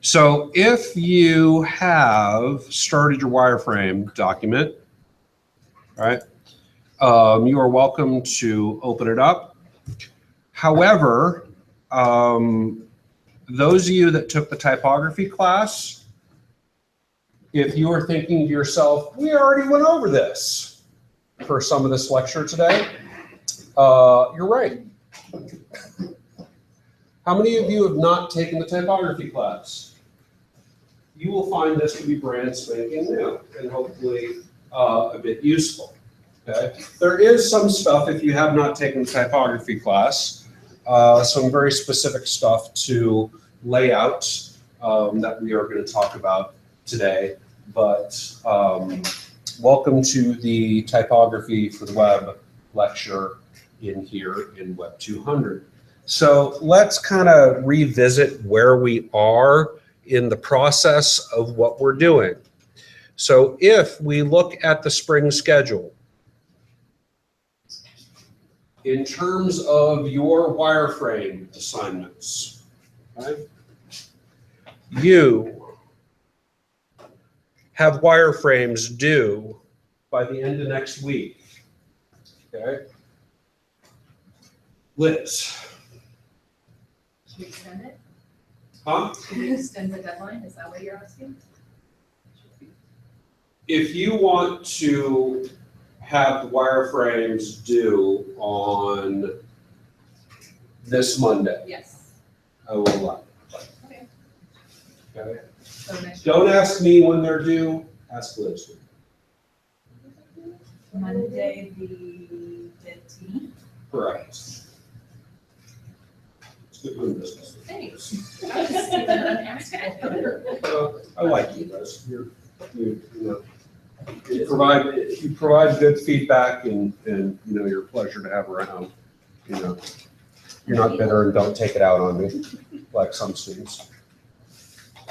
So if you have started your wireframe document, right, you are welcome to open it up. However, those of you that took the typography class, if you are thinking to yourself, we already went over this for some of this lecture today, you're right. How many of you have not taken the typography class? You will find this to be brand spanking new and hopefully a bit useful. Okay? There is some stuff, if you have not taken the typography class, some very specific stuff to layout that we are going to talk about today. But welcome to the Typography for the Web lecture in here in WEB200. So let's kind of revisit where we are in the process of what we're doing. So if we look at the spring schedule, in terms of your wireframe assignments, right, you have wireframes due by the end of next week. Okay? Liz. Should we extend it? Huh? Should we extend the deadline? Is that what you're asking? If you want to have the wireframes due on this Monday, Yes. I will allow it. Okay. Okay? So next Don't ask me when they're due, ask Liz. Monday, the 15th. Correct. It's good doing business. Thanks. I was just giving an answer. I like you guys. You know, you provide good feedback and you know, you're a pleasure to have around. You know, you're not bitter and don't take it out on me like some students.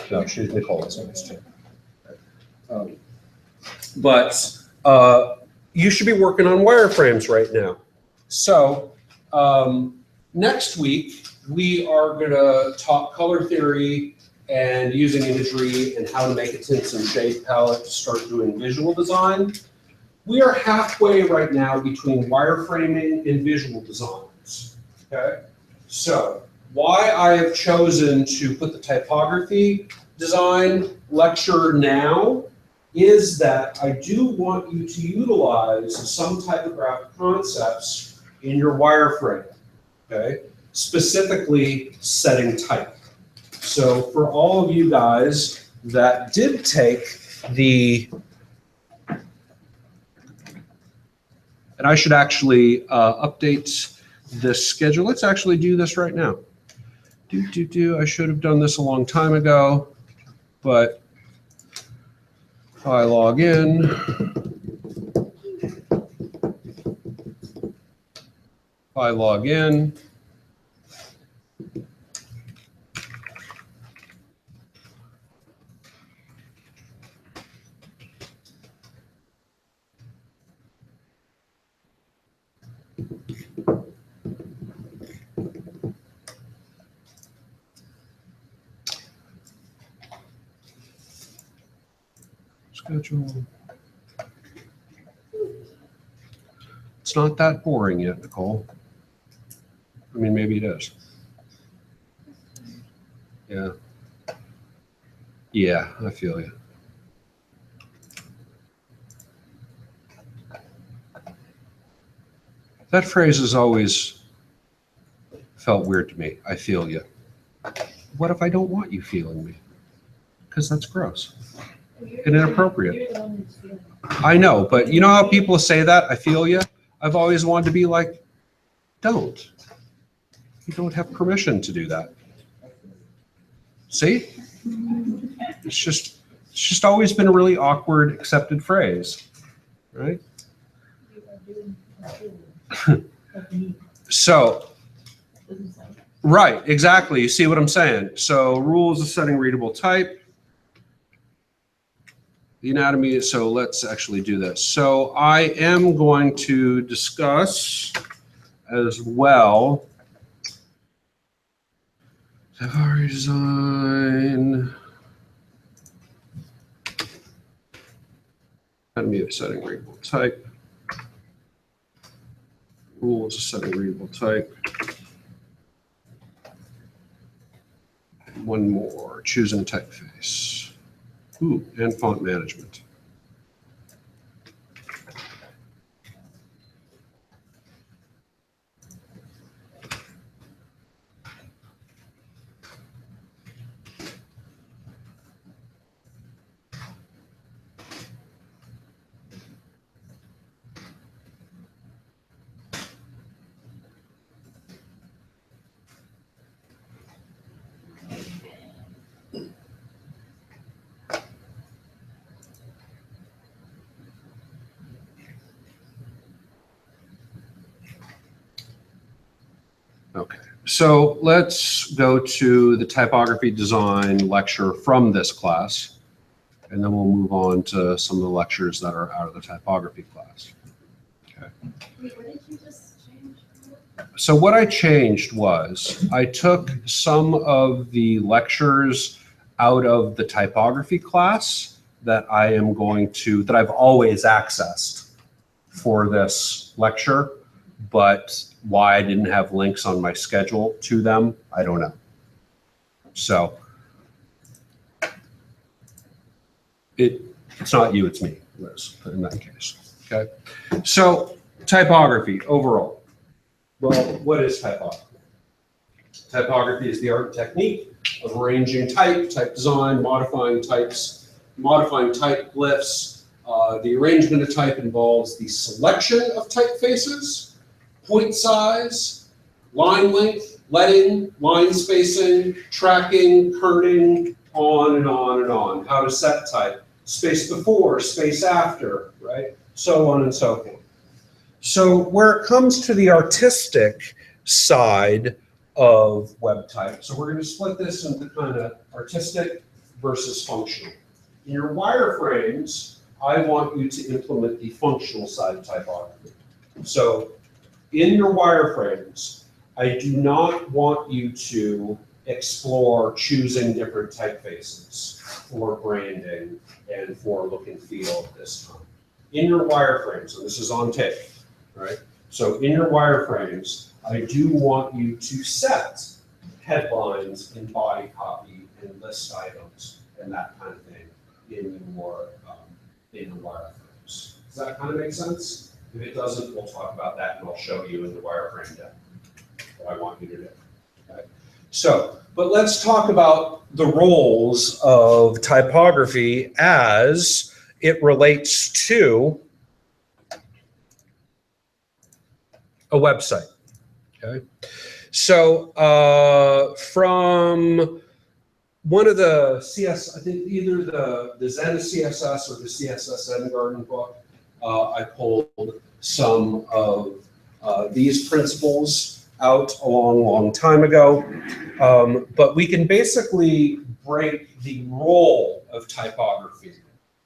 No, she's Nicole is nice too. But you should be working on wireframes right now. So next week we are going to talk color theory and using imagery and how to make a tints and shade palette to start doing visual design. We are halfway right now between wireframing and visual designs. Okay, so why I have chosen to put the typography design lecture now is that I do want you to utilize some typographic concepts in your wireframe, okay? Specifically setting type. So for all of you guys that did take the, and I should actually update this schedule. Let's actually do this right now. I should have done this a long time ago, but if I log in, schedule. It's not that boring yet, Nicole. I mean, maybe it is. Yeah. Yeah, I feel you. That phrase has always felt weird to me. I feel you. What if I don't want you feeling me? Because that's gross and inappropriate. I know, but you know how people say that? I feel you. I've always wanted to be like, don't. You don't have permission to do that. See? It's just always been a really awkward accepted phrase, right? So, right, exactly. You see what I'm saying? So rules of setting readable type. The anatomy, so let's actually do this. So I am going to discuss as well Typography design, Anatomy of setting readable type. Rules of setting readable type. One more, choosing typeface. Ooh, and font management. Okay, so let's go to the typography design lecture from this class, and then we'll move on to some of the lectures that are out of the typography class. Okay. Wait, what did you just change? So what I changed was I took some of the lectures out of the typography class that that I've always accessed for this lecture, but why I didn't have links on my schedule to them, I don't know. So it's not you, it's me, Liz, in that case. Okay. So typography overall. Well, what is typography? Typography is the art and technique of arranging type design, modifying types, modifying type glyphs. The arrangement of type involves the selection of typefaces, point size, line length, leading, line spacing, tracking, kerning, on and on and on. How to set type, space before, space after, right? So on and so forth. So where it comes to the artistic side of web type, so we're going to split this into kind of artistic versus functional. In your wireframes, I want you to implement the functional side of typography. So in your wireframes, I do not want you to explore choosing different typefaces for branding and for look and feel at this time. In your wireframes, and this is on tape, right? So in your wireframes, I do want you to set headlines and body copy and list items and that kind of thing in your wireframes. Does that kind of make sense? If it doesn't, we'll talk about that and I'll show you in the wireframe demo what I want you to do. Okay? So, but let's talk about the roles of typography as it relates to a website. Okay, so from one of the I think either the Zen CSS or the CSS Garden book, I pulled some of these principles out a long time ago. But we can basically break the role of typography,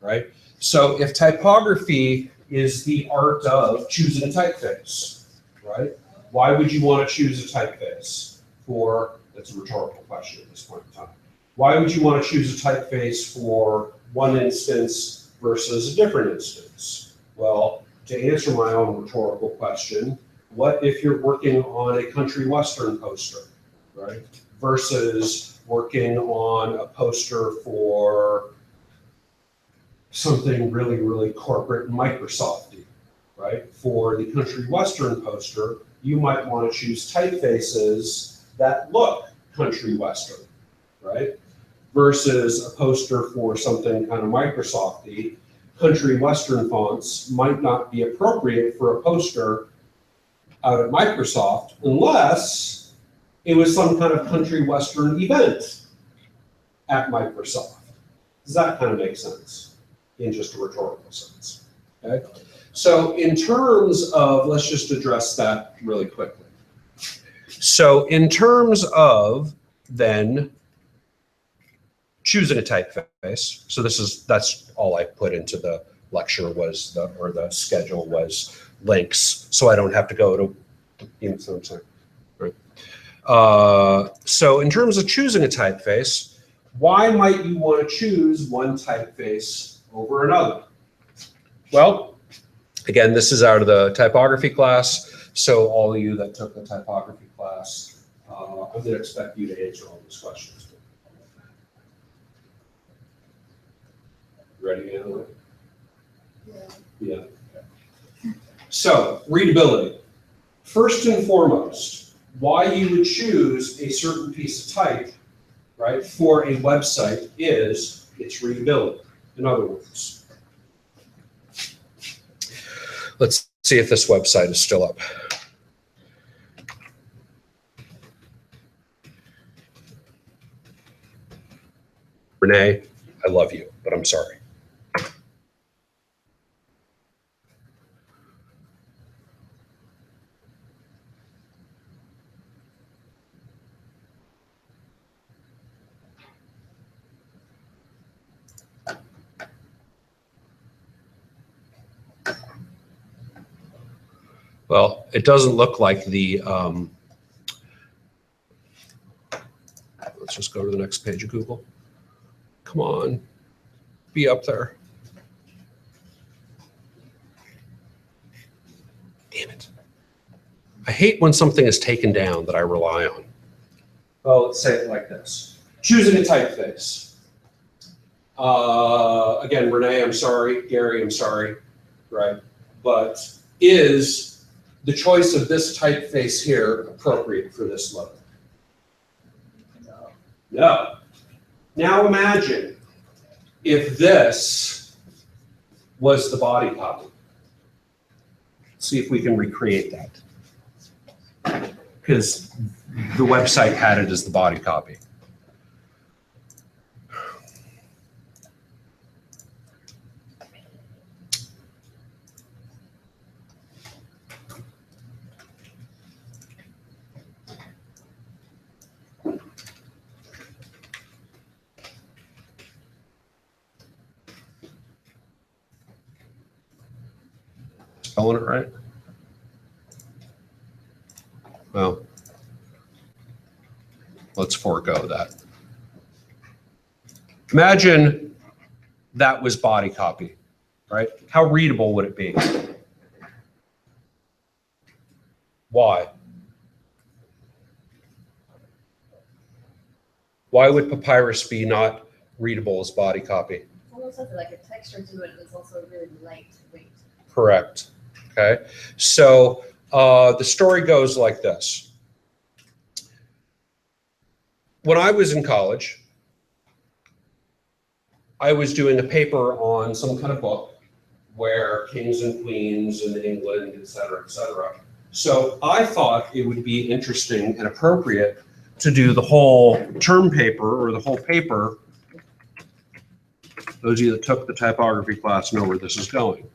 right? So if typography is the art of choosing a typeface, right? Why would you want to choose a typeface that's a rhetorical question at this point in time. Why would you want to choose a typeface for one instance versus a different instance? Well, to answer my own rhetorical question, what if you're working on a country western poster, right? Versus working on a poster for something really corporate and Microsoft-y, right? For the country western poster, you might want to choose typefaces that look country western, right? Versus a poster for something kind of Microsoft-y, country western fonts might not be appropriate for a poster out at Microsoft unless it was some kind of country western event at Microsoft. Does that kind of make sense in just a rhetorical sense? Okay. So in terms of, let's just address that really quickly. So in terms of then choosing a typeface, so that's all I put into the lecture was the schedule was links, so I don't have to go to, you know what I'm saying, right? So in terms of choosing a typeface, why might you want to choose one typeface over another? Well, again, this is out of the typography class. So all of you that took the typography class, I'm going to expect you to answer all these questions. Ready, Anna? Yeah. So, readability. First and foremost, why you would choose a certain piece of type, right, for a website is its readability. In other words, let's see if this website is still up. Renee, I love you, but I'm sorry. Well, it doesn't look like the, let's just go to the next page of Google. Come on, be up there. Damn it. I hate when something is taken down that I rely on. Well, let's say it like this. Choosing a typeface. Again, Renee, I'm sorry. Gary, I'm sorry, right? But is the choice of this typeface here appropriate for this logo? No. Now imagine if this was the body copy. Let's see if we can recreate that. Because the website had it as the body copy. Spelling it right? Well, let's forego that. Imagine that was body copy, right? How readable would it be? Why? Why would papyrus be not readable as body copy? It almost has like a texture to it, and it's also really lightweight. Correct. Okay. So the story goes like this. When I was in college, I was doing a paper on some kind of book where kings and queens in England, et cetera, et cetera. So I thought it would be interesting and appropriate to do the whole term paper or the whole paper. Those of you that took the typography class know where this is going.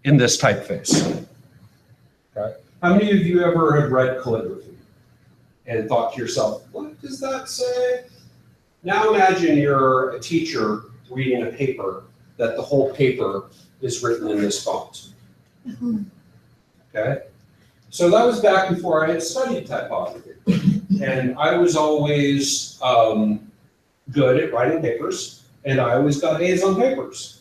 In this typeface. Okay. How many of you ever have read calligraphy and thought to yourself, what does that say? Now imagine you're a teacher reading a paper that the whole paper is written in this font. Okay? So that was back before I had studied typography. And I was always good at writing papers, and I always got A's on papers.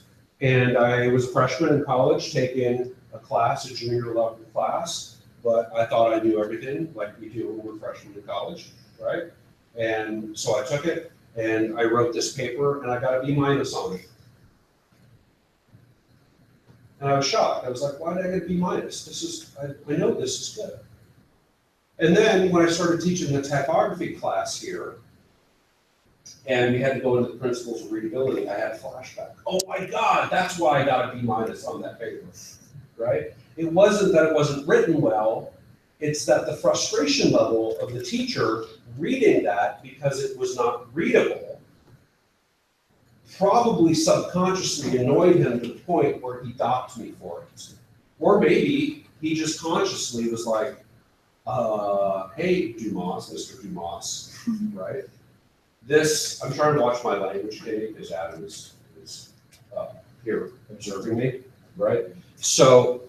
And I was a freshman in college taking a class, a junior level class, but I thought I knew everything like we do when we're freshmen in college, right? And so I took it and I wrote this paper and I got a B- on it. And I was shocked. I was like, why did I get a B-? This is, I know this is good. And then when I started teaching the typography class here, and we had to go into the principles of readability, I had a flashback. Oh my God, that's why I got a B- on that paper, right? It wasn't that it wasn't written well, it's that the frustration level of the teacher reading that because it was not readable probably subconsciously annoyed him to the point where he docked me for it. Or maybe he just consciously was like, hey, Dumas, Mr. Dumas, right? This, I'm trying to watch my language today because Adam is here observing me, right? So,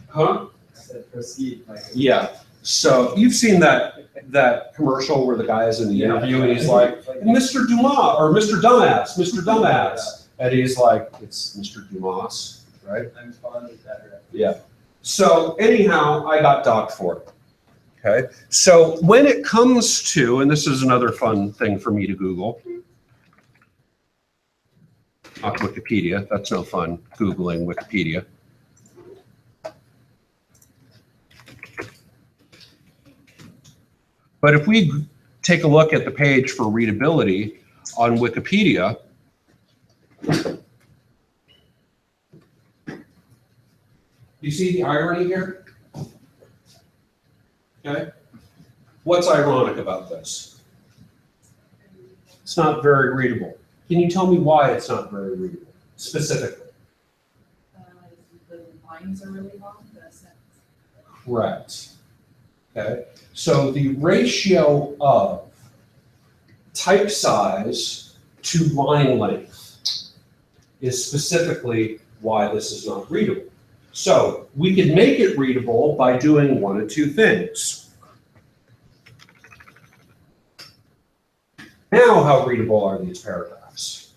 huh? Proceed, Michael. Yeah. So you've seen that commercial where the guy is in the interview and he's like, Mr. Dumas, or Mr. Dumbass, Mr. Dumbass. And he's like, it's Mr. Dumas, right? I'm fine with that. Yeah. So anyhow, I got docked for it. Okay. So when it comes to, and this is another fun thing for me to Google, not Wikipedia, that's no fun, Googling Wikipedia. But if we take a look at the page for readability on Wikipedia, you see the irony here? Okay. What's ironic about this? It's not very readable. Can you tell me why it's not very readable, specifically? The lines are really long, the sentence. Correct. Okay. So the ratio of type size to line length is specifically why this is not readable. So we could make it readable by doing one of two things. Now, how readable are these paragraphs?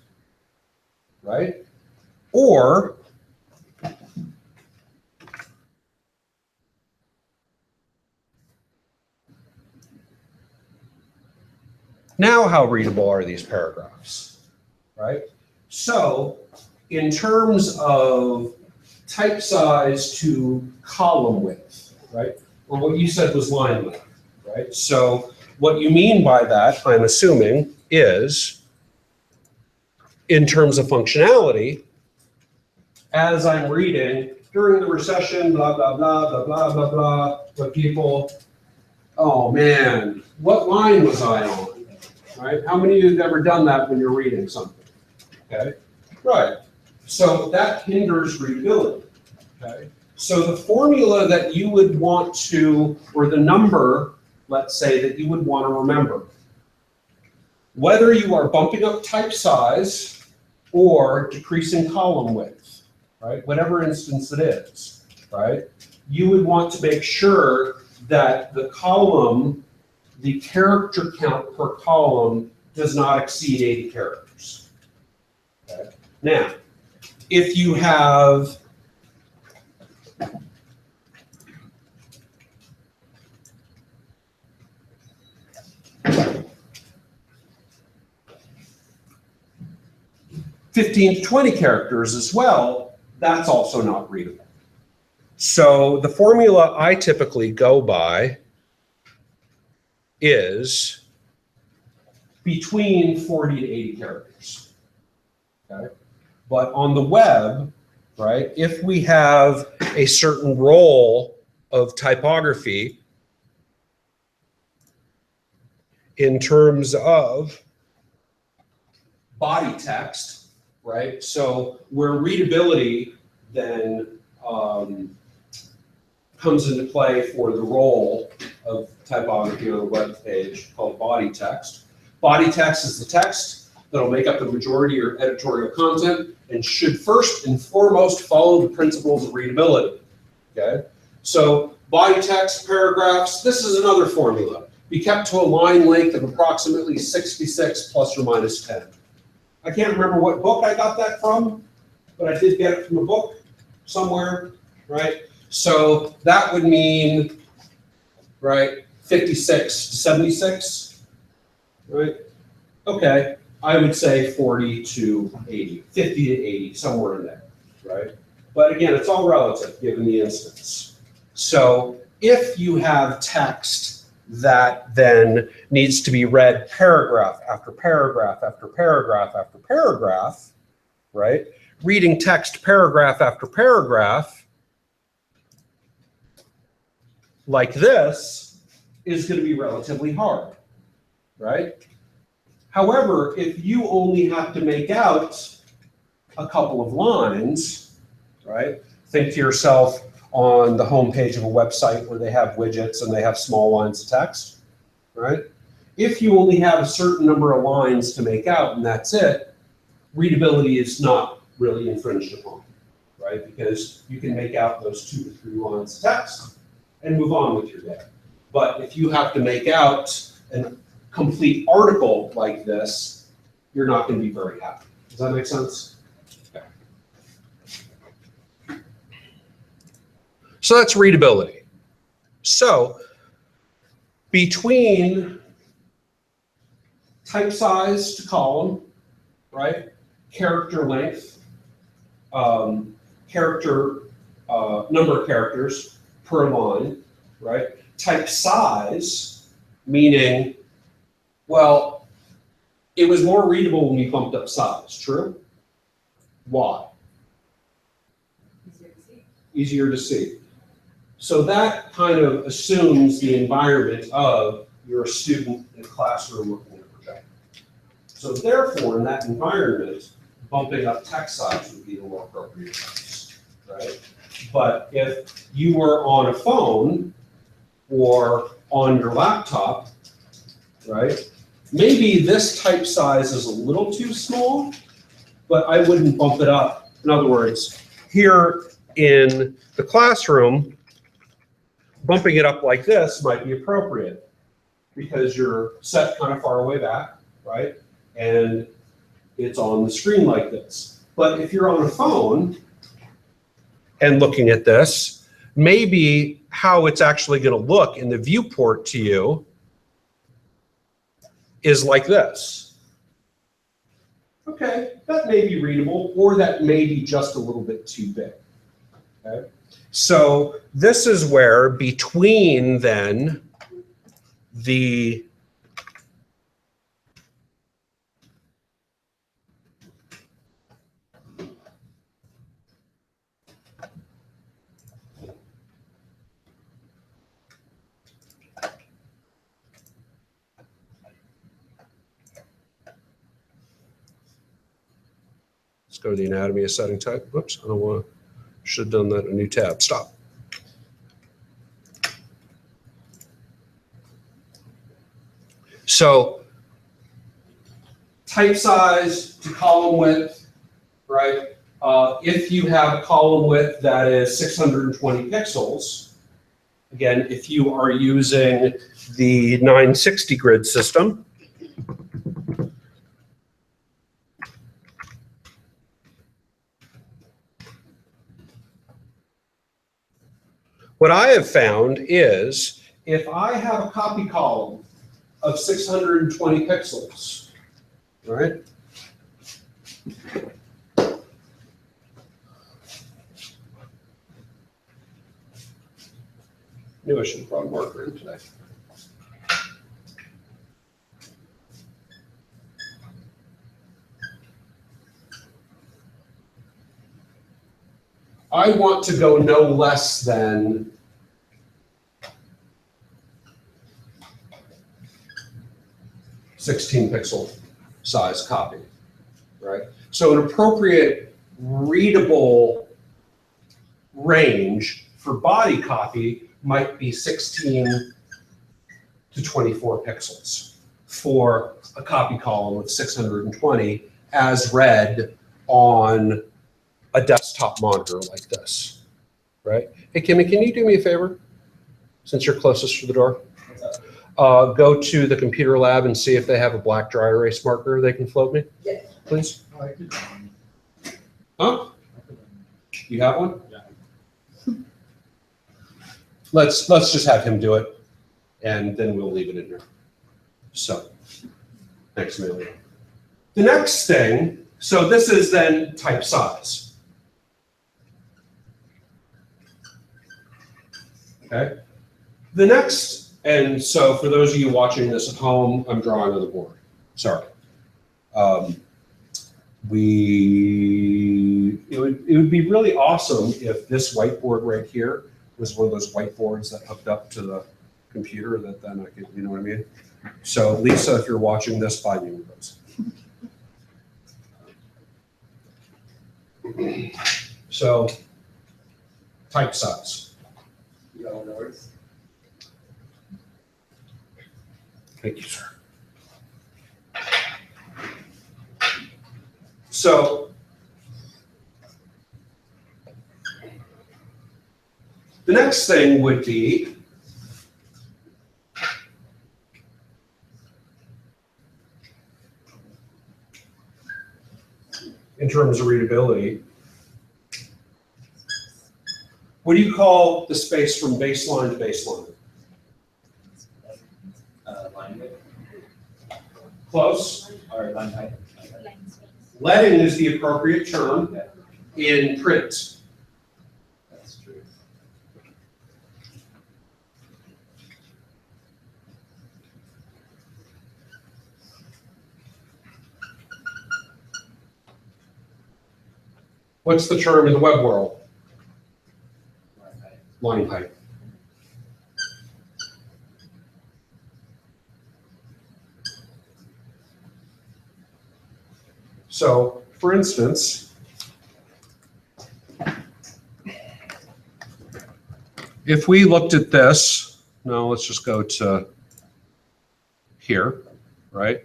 Right? Or now, how readable are these paragraphs? Right? So, in terms of type size to column width, right? Or what you said was line width, right? So what you mean by that, I'm assuming, is in terms of functionality, as I'm reading during the recession, blah, blah, blah, blah, blah, blah, blah, but people, oh man, what line was I on, right? How many of you have ever done that when you're reading something, okay? Right. So that hinders readability, okay? So the formula that you would want to, or the number, let's say, that you would want to remember, whether you are bumping up type size or decreasing column width, right? Whatever instance it is, right? You would want to make sure that the column, the character count per column does not exceed 80 characters, okay? Now, if you have (15 to 20 characters as well, that's also not readable. So the formula I typically go by is between 40 to 80 characters, okay? But on the web, right, if we have a certain role of typography in terms of body text, right, so where readability then comes into play for the role of typography on a web page called body text. Body text is the text that'll make up the majority of your editorial content and should first and foremost follow the principles of readability, okay? So body text, paragraphs, this is another formula. Be kept to a line length of approximately 66 plus or minus 10. I can't remember what book I got that from, but I did get it from a book somewhere, right? So that would mean, right, 56 to 76, right? Okay, I would say 40 to 80, 50 to 80, somewhere in there, right? But again, it's all relative given the instance. So if you have text that then needs to be read paragraph after paragraph after paragraph after paragraph, right? Reading text paragraph after paragraph like this is going to be relatively hard, right? However, if you only have to make out a couple of lines, right? Think to yourself on the home page of a website where they have widgets and they have small lines of text, right? If you only have a certain number of lines to make out and that's it, readability is not really infringed upon, right? Because you can make out those 2 to 3 lines of text and move on with your day. But if you have to make out a complete article like this, you're not going to be very happy. Does that make sense? Okay. So that's readability. So between type size to column, right? Character length, number of characters per line, right? Type size, meaning, well, it was more readable when we bumped up size, true? Why? Easier to see. Easier to see. So that kind of assumes the environment of you're a student in a classroom looking at a projector. So therefore, in that environment, bumping up text size would be the more appropriate choice, right? But if you were on a phone or on your laptop, right, maybe this type size is a little too small, but I wouldn't bump it up. In other words, here in the classroom, bumping it up like this might be appropriate because you're set kind of far away back, right? And it's on the screen like this. But if you're on a phone and looking at this, maybe how it's actually going to look in the viewport to you is like this. Okay, that may be readable, or that may be just a little bit too big. Okay, so this is where between then the let's go to the anatomy of setting type. Whoops, I don't want to, should have done that in a new tab. Stop. So type size to column width, right? If you have a column width that is 620 pixels, again, if you are using the 960 grid system, what I have found is if I have a copy column of 620 pixels, right? Knew I should have brought a marker in today. I want to go no less than 16 pixel size copy, right? So an appropriate readable range for body copy might be 16 to 24 pixels for a copy column with 620 as read on a desktop monitor like this, right? Hey, Kimmy, can you do me a favor, since you're closest to the door? Go to the computer lab and see if they have a black dry erase marker they can float me, Yes. please. Huh? You have one? Yeah. Let's just have him do it, and then we'll leave it in here. So, thanks, Amelia. The next thing, so this is then type size. Okay. The next, and so for those of you watching this at home, I'm drawing on the board. Sorry. It would be really awesome if this whiteboard right here was one of those whiteboards that hooked up to the computer that then I could, you know what I mean? So Lisa, if you're watching this, buy me one of those. So type size. Thank you, sir. So the next thing would be terms of readability. What do you call the space from baseline to baseline? Line width Close. or line height. Leading is the appropriate term in print. That's true. What's the term in the web world? Line height. Line height. So, for instance, if we looked at this, no, let's just go to here, right?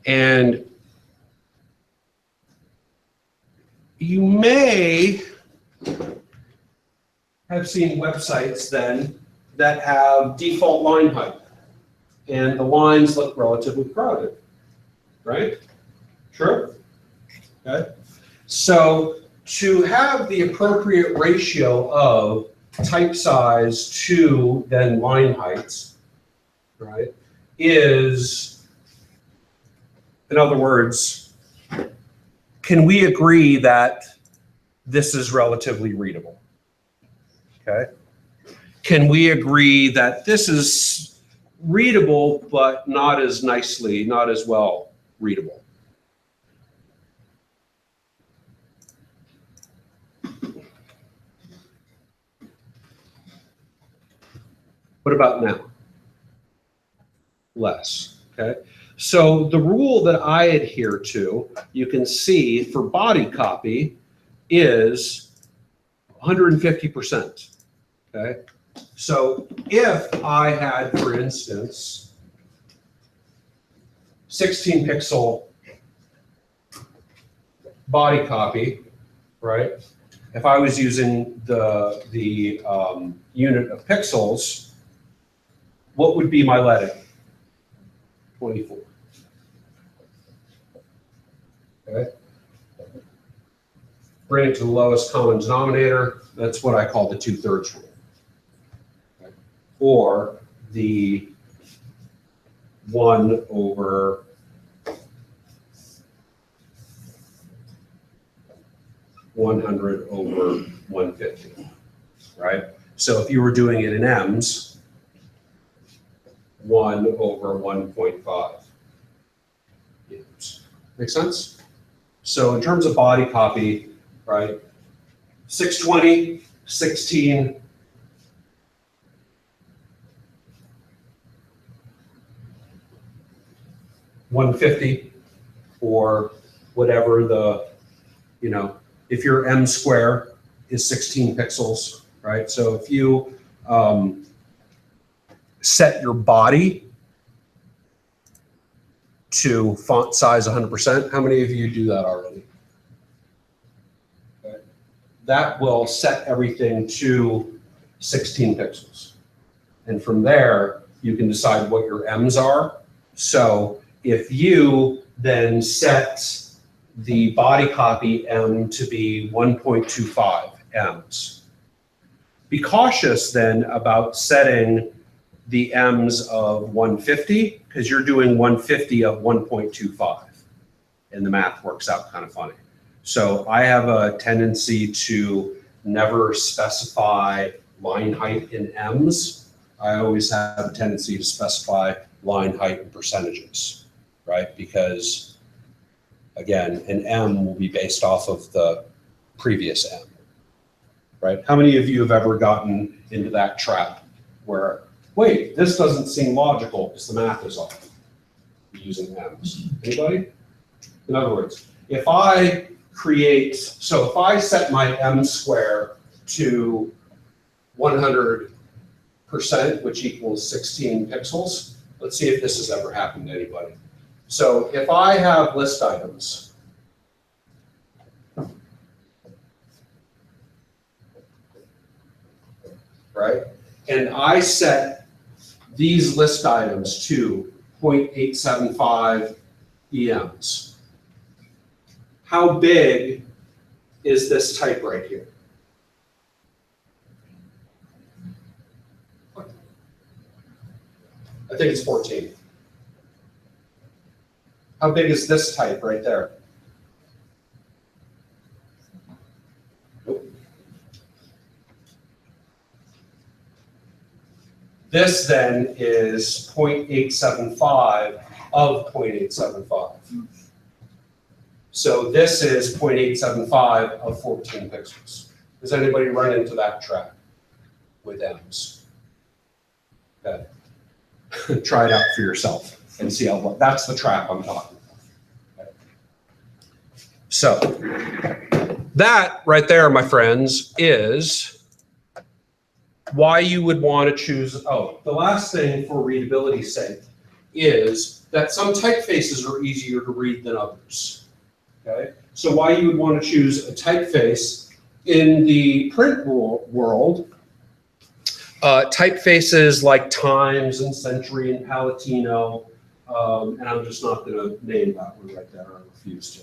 And you may have seen websites then that have default line height, and the lines look relatively crowded, right? True? Okay. So to have the appropriate ratio of type size to then line heights, right, is, in other words, can we agree that this is relatively readable? Okay. Can we agree that this is readable, but not as nicely, not as well readable? What about now? Less, okay? So the rule that I adhere to, you can see for body copy is 150%, okay? So if I had, for instance, 16 pixel body copy, right? If I was using the unit of pixels, what would be my leading? 24. Okay. Bring it to the lowest common denominator. That's what I call the 2/3 rule. Okay. Or the 1/150, right? So if you were doing it in M's, 1/1.5. Make sense? So in terms of body copy, right? 620, 16, 150, or whatever the, you know, if your M square is 16 pixels, right? So if you set your body to font size 100%, how many of you do that already? Okay. That will set everything to 16 pixels. And from there, you can decide what your M's are. So if you then set the body copy M to be 1.25 M's, be cautious then about setting the M's of 150, because you're doing 150 of 1.25, and the math works out kind of funny. So I have a tendency to never specify line height in M's. I always have a tendency to specify line height in percentages, right? Because again, an M will be based off of the previous M, right? How many of you have ever gotten into that trap where, wait, this doesn't seem logical because the math is off using M's? Anybody? In other words, if I create, so if I set my M square to 100%, which equals 16 pixels, let's see if this has ever happened to anybody. So if I have list items, right? And I set these list items to 0.875 EMs. How big is this type right here? I think it's 14. How big is this type right there? Nope. This then is 0.875 of 0.875. So this is 0.875 of 14 pixels. Does anybody run into that trap with M's? Okay. Try it out for yourself and see how, that's the trap I'm talking about. Okay. So that right there, my friends, is why you would want to choose. Oh, the last thing for readability's sake is that some typefaces are easier to read than others. Okay, so why you would want to choose a typeface in the print world, typefaces like Times and Century and Palatino, and I'm just not going to name that one right there. I refuse to.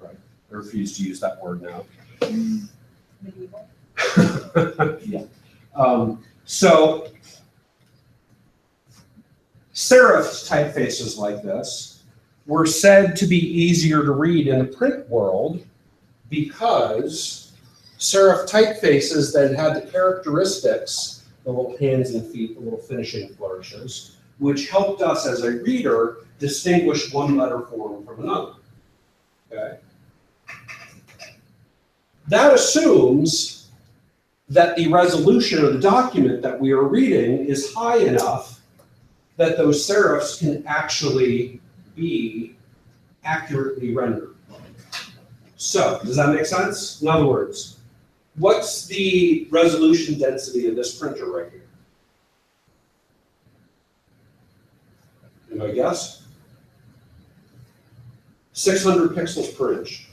Right, I refuse to use that word now. Medieval. Yeah. So serif typefaces like this were said to be easier to read in the print world because serif typefaces then had the characteristics, the little hands and feet, the little finishing flourishes, which helped us as a reader distinguish one letter form from another. Okay? That assumes that the resolution of the document that we are reading is high enough that those serifs can actually be accurately rendered. So, does that make sense? In other words, what's the resolution density of this printer right here? Anybody guess? 600 pixels per inch.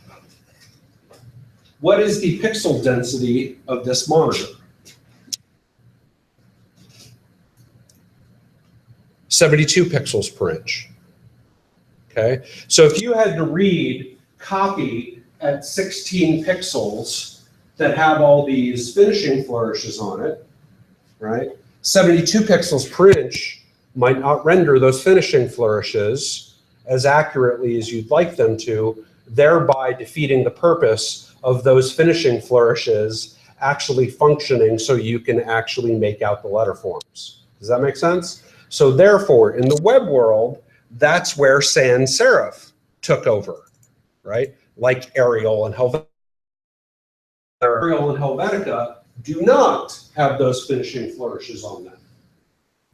What is the pixel density of this monitor? 72 pixels per inch. Okay, so if you had to read copy at 16 pixels that have all these finishing flourishes on it, right? 72 pixels per inch might not render those finishing flourishes as accurately as you'd like them to, thereby defeating the purpose of those finishing flourishes actually functioning so you can actually make out the letter forms. Does that make sense? So therefore, in the web world, that's where sans serif took over, right? Like Arial and Helvetica. Arial and Helvetica do not have those finishing flourishes on them,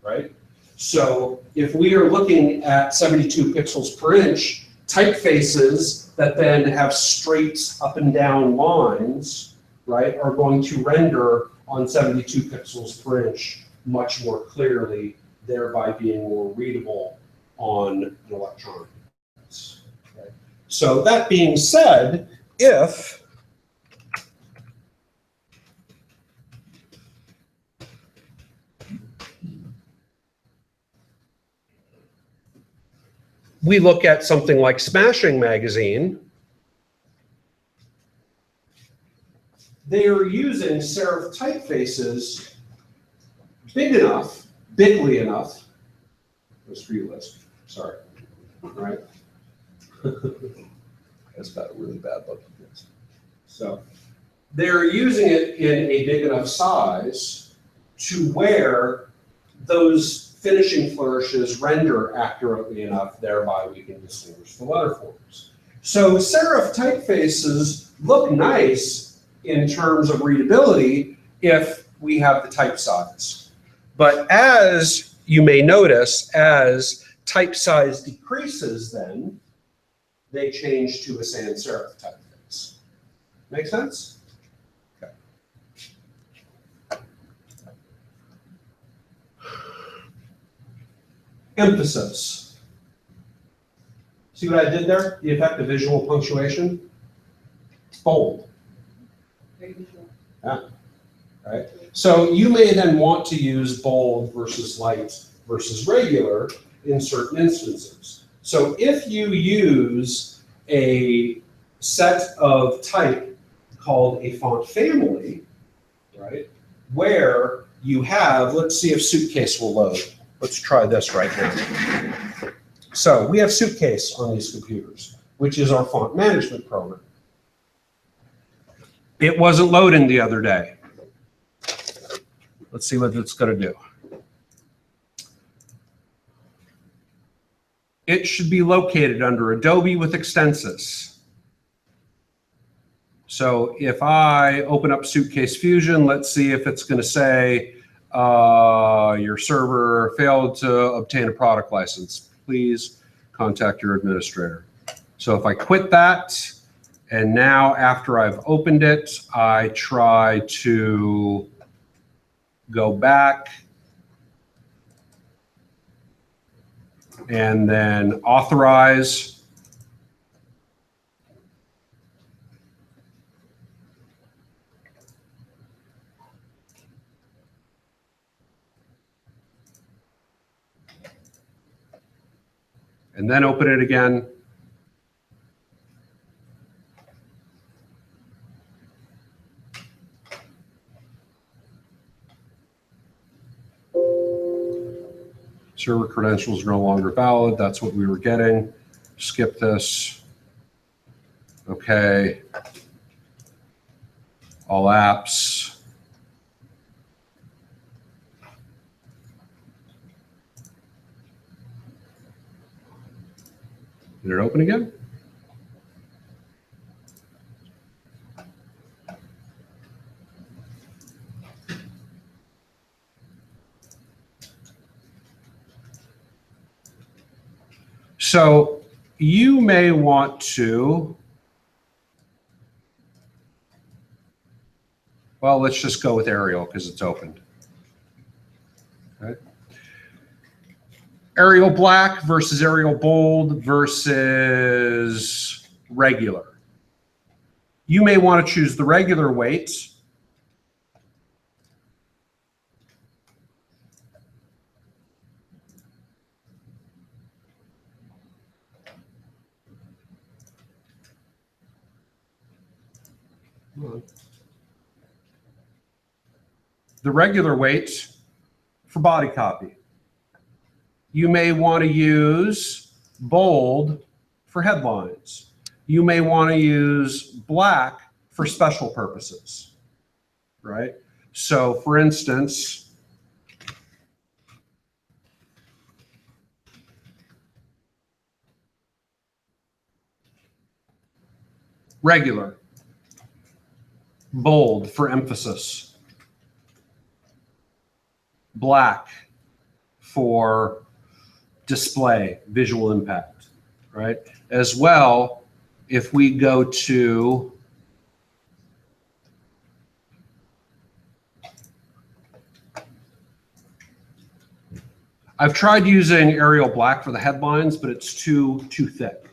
right? So if we are looking at 72 pixels per inch, typefaces that then have straight up and down lines, right, are going to render on 72 pixels per inch much more clearly, thereby being more readable on an electronic device. Okay? So that being said, if we look at something like Smashing Magazine, they are using serif typefaces bigly enough. Those for you, Liz. Sorry. Right? That's got a really bad look at this. So they're using it in a big enough size to where those finishing flourishes render accurately enough, thereby we can distinguish the letter forms. So serif typefaces look nice in terms of readability if we have the type size. But as you may notice, as type size decreases then, they change to a sans serif typeface. Make sense? Okay. Emphasis. See what I did there? The effect of visual punctuation? Bold. Very visual. Yeah. Right. So you may then want to use bold versus light versus regular in certain instances. So if you use a set of type called a font family, right, where you have, let's see if Suitcase will load. Let's try this right now. So we have Suitcase on these computers, which is our font management program. It wasn't loading the other day. Let's see what it's going to do. It should be located under Adobe with Extensis. So if I open up Suitcase Fusion, let's see if it's going to say your server failed to obtain a product license. Please contact your administrator. So if I quit that, and now after I've opened it, I try to go back and then authorize. And then open it again. Server credentials are no longer valid. That's what we were getting. Skip this. Okay. All apps. Did it open again? So you may want to, well, let's just go with Arial because it's opened. Okay. Arial black versus Arial bold versus regular. You may want to choose the regular weight. The regular weight for body copy. You may want to use bold for headlines. You may want to use black for special purposes, right? So for instance, regular, bold for emphasis, black for display, visual impact, right? As well, if we go to I've tried using Arial black for the headlines, but it's too thick.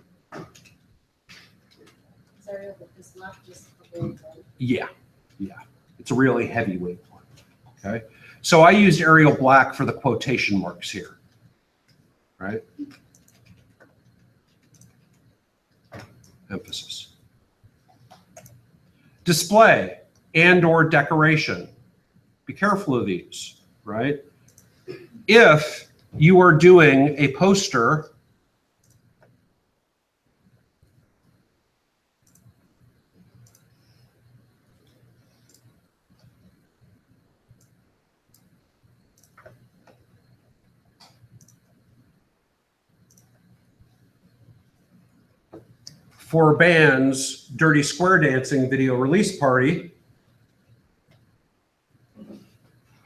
Sorry, but it's not just a bold one. Yeah. It's a really heavyweight one. Okay. So I used Arial black for the quotation marks here. Right? Emphasis. Display and or decoration. Be careful of these, right? If you are doing a poster for band's Dirty Square Dancing video release party,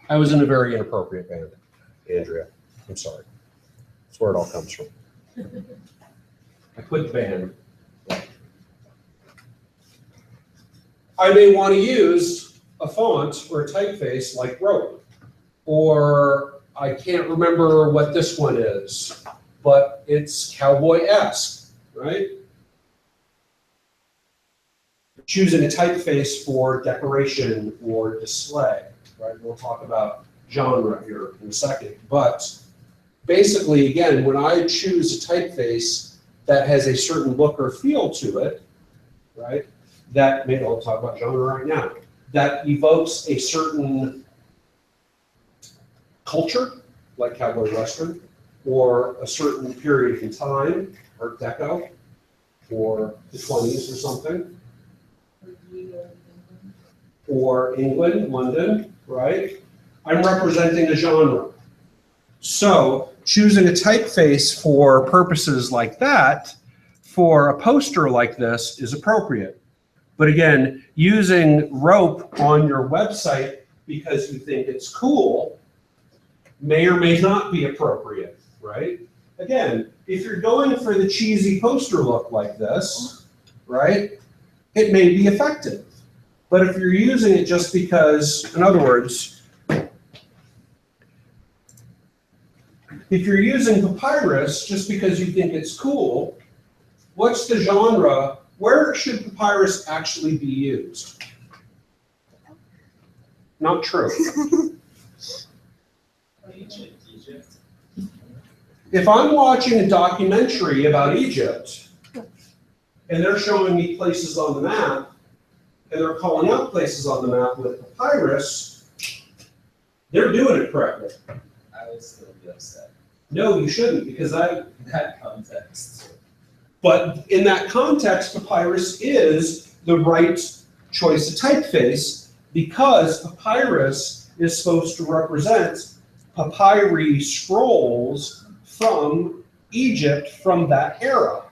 I was in a very inappropriate band, Andrea. I'm sorry. That's where it all comes from. I quit the band. I may want to use a font or a typeface like Rope, or I can't remember what this one is, but it's cowboy-esque, right? Choosing a typeface for decoration or display. right? We'll talk about genre here in a second. But basically, again, when I choose a typeface that has a certain look or feel to it, right? That, maybe I'll talk about genre right now, that evokes a certain culture, like Cowboy Western, or a certain period in time, Art Deco, or the 20s or something, or England, London, right? I'm representing a genre. So choosing a typeface for purposes like that, for a poster like this, is appropriate. But again, using rope on your website because you think it's cool may or may not be appropriate, right? Again, if you're going for the cheesy poster look like this, right, it may be effective. But if you're using it just because, in other words, if you're using papyrus just because you think it's cool, what's the genre? Where should papyrus actually be used? Not true. Egypt. If I'm watching a documentary about Egypt, and they're showing me places on the map, and they're calling out places on the map with papyrus, they're doing it correctly. I would still be upset. No, you shouldn't, because In that context. but in that context, papyrus is the right choice of typeface because papyrus is supposed to represent papyri scrolls from Egypt from that era.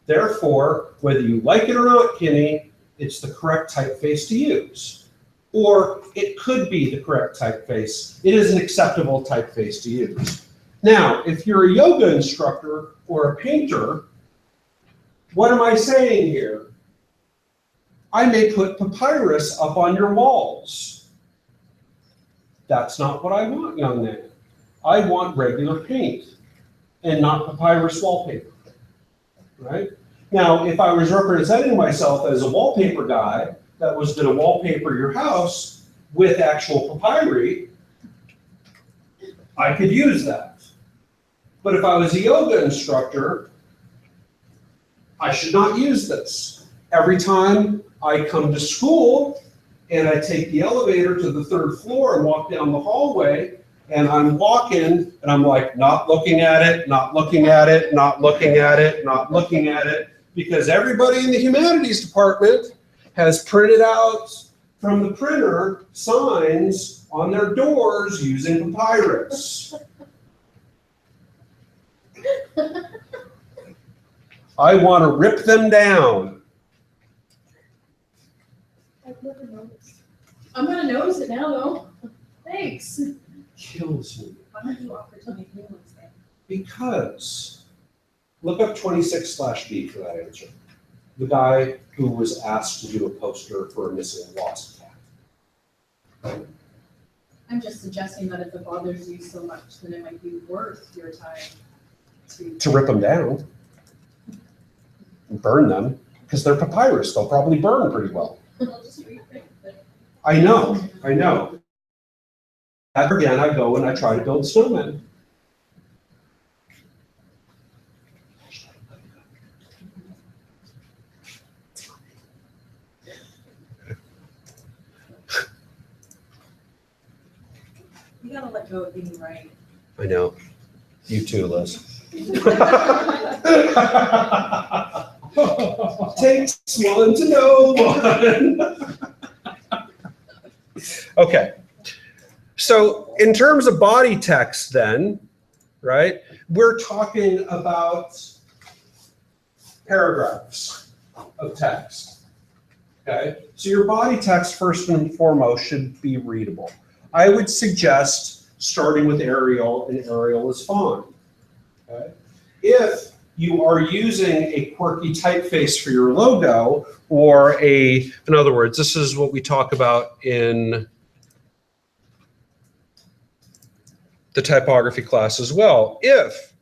Therefore, whether you like it or not, Kenny, it's the correct typeface to use. Or it could be the correct typeface. It is an acceptable typeface to use. Now, if you're a yoga instructor or a painter, what am I saying here? I may put papyrus up on your walls. That's not what I want, young man. I want regular paint and not papyrus wallpaper, right? Now, if I was representing myself as a wallpaper guy that was going to wallpaper your house with actual papyri, I could use that. But if I was a yoga instructor, I should not use this. Every time I come to school and I take the elevator to the 3rd floor and walk down the hallway, and I'm walking and I'm like, not looking at it, not looking at it, not looking at it, not looking at it, because everybody in the humanities department has printed out from the printer signs on their doors using papyrus. I want to rip them down. I've never noticed. I'm gonna notice it now, though. Thanks. Kills me. Why don't you offer to make new ones then? Because, look up 26/B for that answer. The guy who was asked to do a poster for a missing and lost cat. I'm just suggesting that if it bothers you so much, then it might be worth your time To rip them down and burn them, because they're papyrus. They'll probably burn pretty well. I'll just reprint it. I know, I know. Again, I go and I try to build snowmen. You gotta let go of being right. I know. You too, Liz. Takes one to know one. Okay. So in terms of body text then, right, we're talking about paragraphs of text. Okay? So your body text first and foremost should be readable. I would suggest starting with Arial, and Arial is fine. Okay? If you are using a quirky typeface for your logo, or in other words, this is what we talk about in the typography class as well. If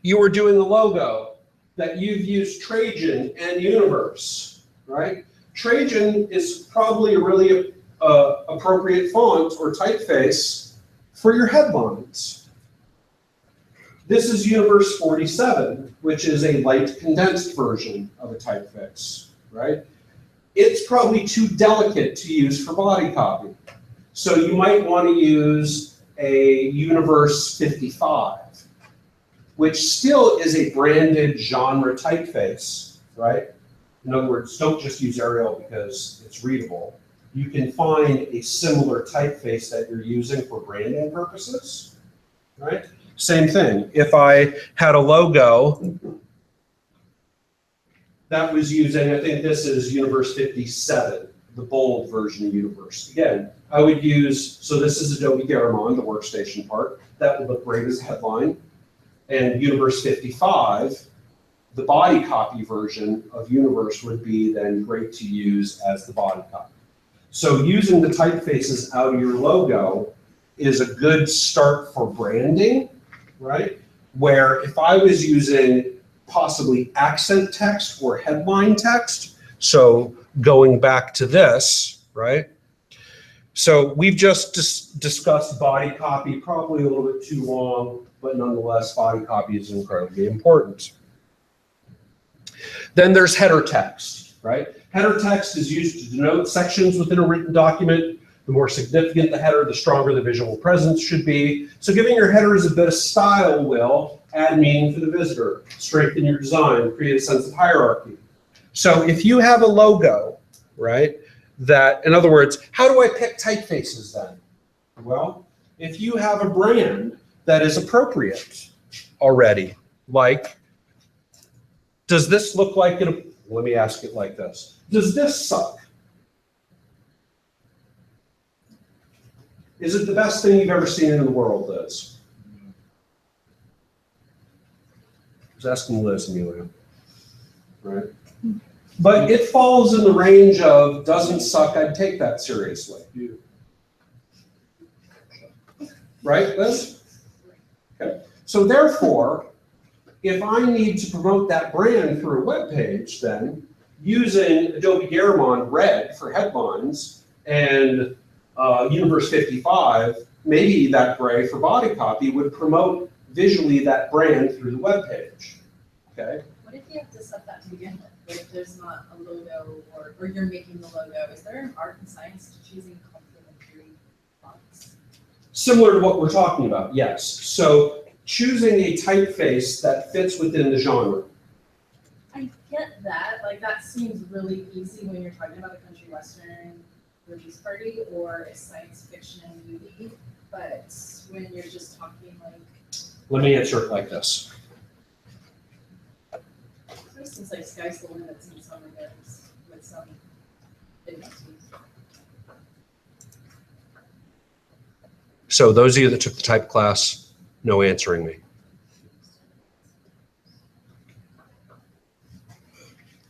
you are doing a logo that you've used Trajan and Universe, right? Trajan is probably a really appropriate font or typeface for your headlines. This is Universe 47, which is a light condensed version of a typeface, right? It's probably too delicate to use for body copy. So you might want to use a Universe 55, which still is a branded genre typeface, right? In other words, don't just use Arial because it's readable. You can find a similar typeface that you're using for branding purposes, right? Same thing. If I had a logo that was using, I think this is Universe 57, the bold version of Universe. Again, I would use, so this is Adobe Garamond, the workstation part. That would look great as a headline. And Universe 55, the body copy version of Universe would be then great to use as the body copy. So using the typefaces out of your logo is a good start for branding, right? Where if I was using possibly accent text or headline text, so going back to this, right? So we've just discussed body copy, probably a little bit too long, but nonetheless, body copy is incredibly important. Then there's header text, right? Header text is used to denote sections within a written document. The more significant the header, the stronger the visual presence should be. So giving your headers a bit of style will add meaning for the visitor, strengthen your design, create a sense of hierarchy. So if you have a logo, right, that, in other words, how do I pick typefaces then? Well, if you have a brand that is appropriate already, like, does this look like it? Let me ask it like this. Does this suck? Is it the best thing you've ever seen in the world, Liz? I was asking Liz, Amelia, right? But it falls in the range of doesn't suck, I'd take that seriously. Right, Liz? Okay. So therefore, if I need to promote that brand through a web page, then using Adobe Garamond Red for headlines and Universe 55, maybe that gray for body copy would promote visually that brand through the web page. Okay. What if you have to set that to begin with? If there's not a logo or you're making the logo, is there an art and science to choosing complementary fonts? Similar to what we're talking about, yes. So choosing a typeface that fits within the genre. I get that. Like that seems really easy when you're talking about a country western release party or a science fiction movie. But when you're just talking like, Let me answer it like this. it seems like sky's the limit in some regards with some industries. So those of you that took the type class, no answering me.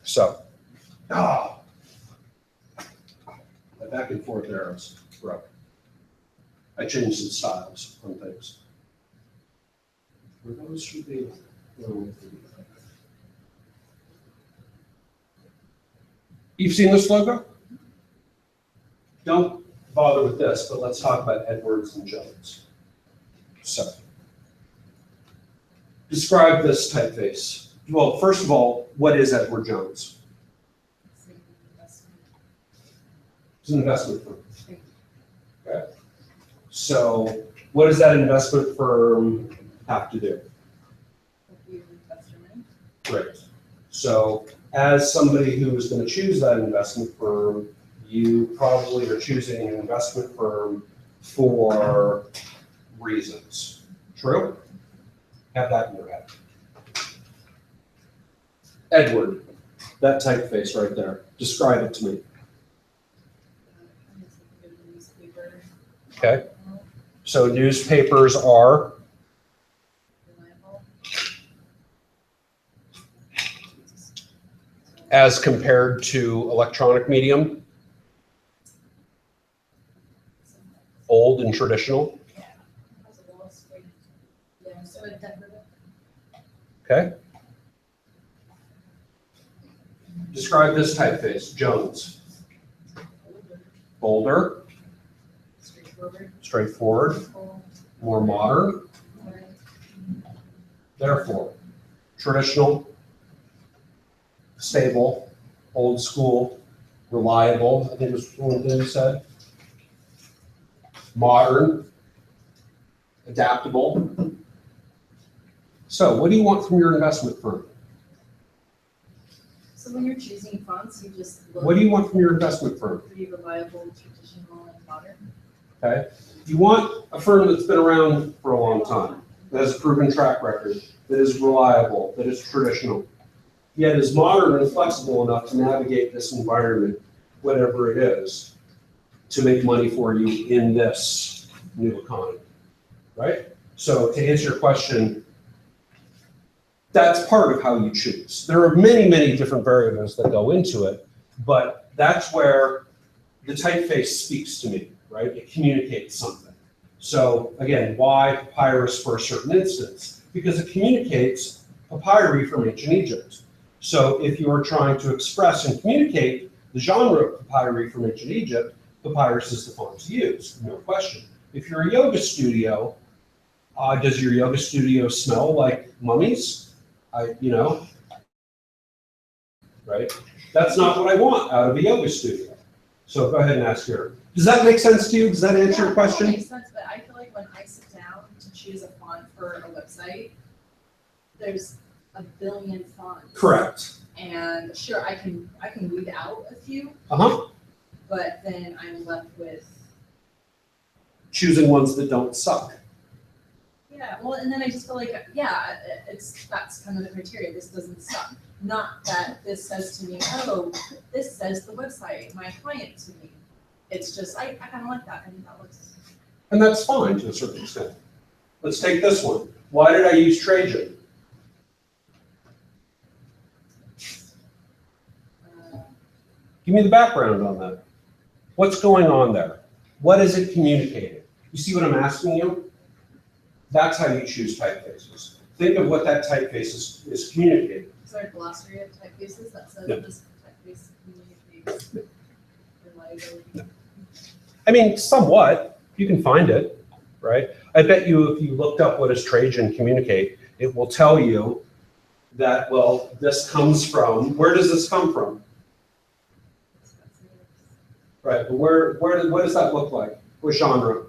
So, the back and forth arrows, bro. I changed some styles on things. Where those should be. You've seen this logo? Don't bother with this, but let's talk about Edwards and Jones. So, describe this typeface. Well, first of all, what is Edward Jones? It's an investment firm. Okay. So, what does that investment firm have to do? Great. So, as somebody who is going to choose that investment firm, you probably are choosing an investment firm for reasons. True? Have that in your head. Edward, that typeface right there. Describe it to me. Okay. So newspapers are? As compared to electronic medium? Old and traditional? Okay. Describe this typeface, Jones. bolder, straightforward, Simple, more modern. modern. Therefore, traditional, stable, old school, reliable, I think was one thing you said. Modern, adaptable. So what do you want from your investment firm? So when you're choosing fonts, you just look. What do you want from your investment firm? Pretty reliable, traditional, and modern. Okay? You want a firm that's been around for a long time, that has a proven track record, that is reliable, that is traditional, yet is modern and flexible enough to navigate this environment, whatever it is, to make money for you in this new economy, right? So to answer your question, that's part of how you choose. There are many, many different variables that go into it, but that's where the typeface speaks to me, right? It communicates something. So again, why papyrus for a certain instance? Because it communicates papyri from ancient Egypt. So if you're trying to express and communicate the genre of papyri from ancient Egypt, papyrus is the font to use, no question. If you're a yoga studio, does your yoga studio smell like mummies? Right? That's not what I want out of a yoga studio. So go ahead and ask her. Does that make sense to you? Does that answer your question? That makes sense, but I feel like when I sit down to choose a font for a website, there's a billion fonts. Correct. And sure, I can weed out a few, Uh-huh. but then I'm left with, Choosing ones that don't suck. yeah, well, and then I just feel like, yeah, that's kind of the criteria. This doesn't suck. Not that this says to me, oh, this says the website, my client to me. It's just, I kind of like that. I think that looks. And that's fine to a certain extent. Let's take this one. Why did I use Trajan? Give me the background on that. What's going on there? What is it communicating? You see what I'm asking you? That's how you choose typefaces. Think of what that typeface is communicating. Is there a glossary of typefaces that says No. this typeface communicates reliability? No. I mean, somewhat. You can find it, right? I bet you if you looked up what does Trajan communicate, it will tell you that, well, this comes from, where does this come from? Right, but what does that look like? What genre?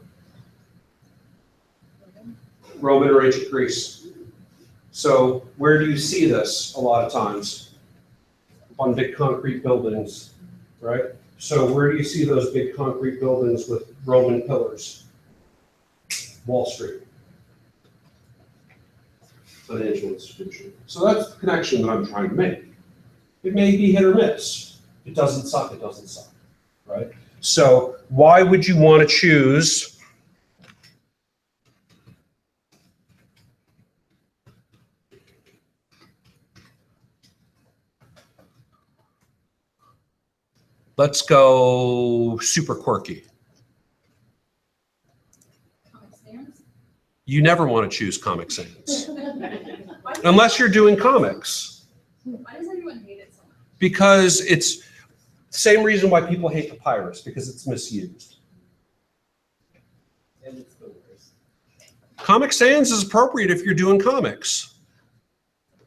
Roman or ancient Greece. So where do you see this a lot of times? On big concrete buildings, right? So where do you see those big concrete buildings with Roman pillars? Wall Street. Financial institution. So that's the connection that I'm trying to make. It may be hit or miss. It doesn't suck, it doesn't suck, right? So why would you want to choose let's go super quirky. Comic Sans? You never want to choose Comic Sans unless you're doing comics, Why does everyone hate it so much? because it's the same reason why people hate papyrus, because it's misused. And it's the worst. Comic Sans is appropriate if you're doing comics.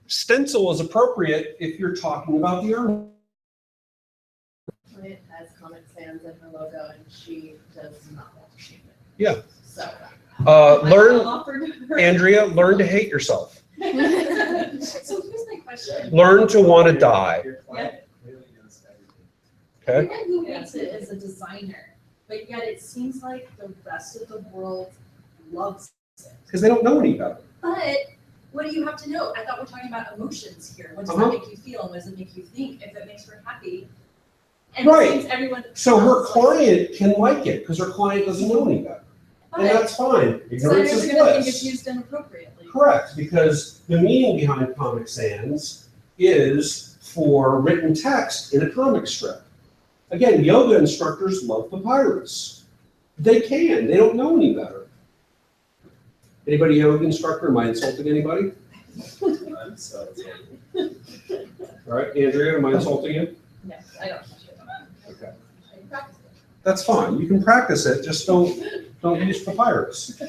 Stencil is appropriate if you're talking about the urban. It has Comic Sans in her logo, and she does not want to change it. Yeah. So. Learn, Offered her. Andrea, learn to hate yourself. So here's my question. Learn to want to die. Your client really knows everything. Okay? Who hates it is a designer, but yet it seems like the rest of the world loves it. Because they don't know any better. But what do you have to know? I thought we're talking about emotions here. What does Uh-huh. that make you feel? And what does it make you think? If it makes her happy. And Right. it seems everyone. So her sounds like- client can like it because her client doesn't know any better. And But that's fine. Ignorance designers is are gonna think it's bliss. used inappropriately. Correct, because the meaning behind Comic Sans is for written text in a comic strip. Again, yoga instructors love papyrus. They can, they don't know any better. Anybody yoga instructor? Am I insulting anybody? I'm so excited. All right, Andrea, am I insulting you? No, I don't touch it. Okay. I practice That's fine. You can practice it, just don't use papyrus,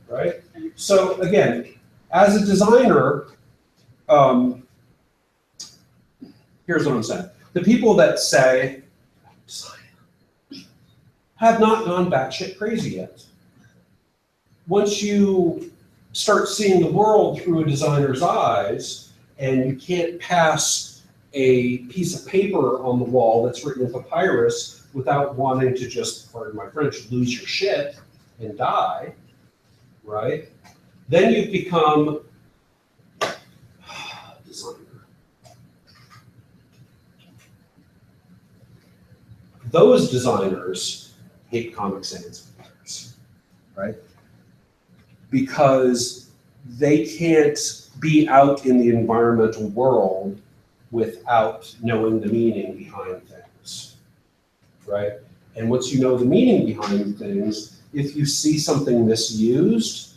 right? So again, as a designer, here's what I'm saying. The people that say, have not gone batshit crazy yet. Once you start seeing the world through a designer's eyes, and you can't pass a piece of paper on the wall that's written in papyrus without wanting to just, pardon my French, lose your shit and die, right? Then you've become a designer. Those designers hate Comic Sans papyrus, right? Because they can't be out in the environmental world without knowing the meaning behind things, right? And once you know the meaning behind things, if you see something misused,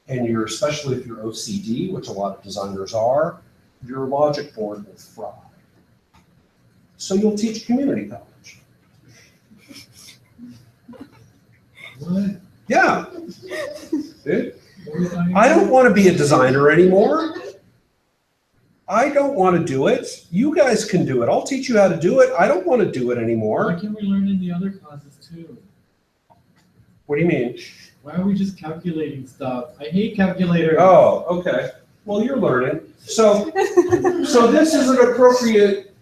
and you're, especially if you're OCD, which a lot of designers are, your logic board will fry. So you'll teach community college. What? Yeah. Dude, I don't want to be a designer anymore. I don't want to do it. You guys can do it. I'll teach you how to do it. I don't want to do it Why anymore. can't we learn in the other classes too? What do you mean? Why are we just calculating stuff? I hate calculators. Oh, okay. Well, you're learning. So this is an appropriate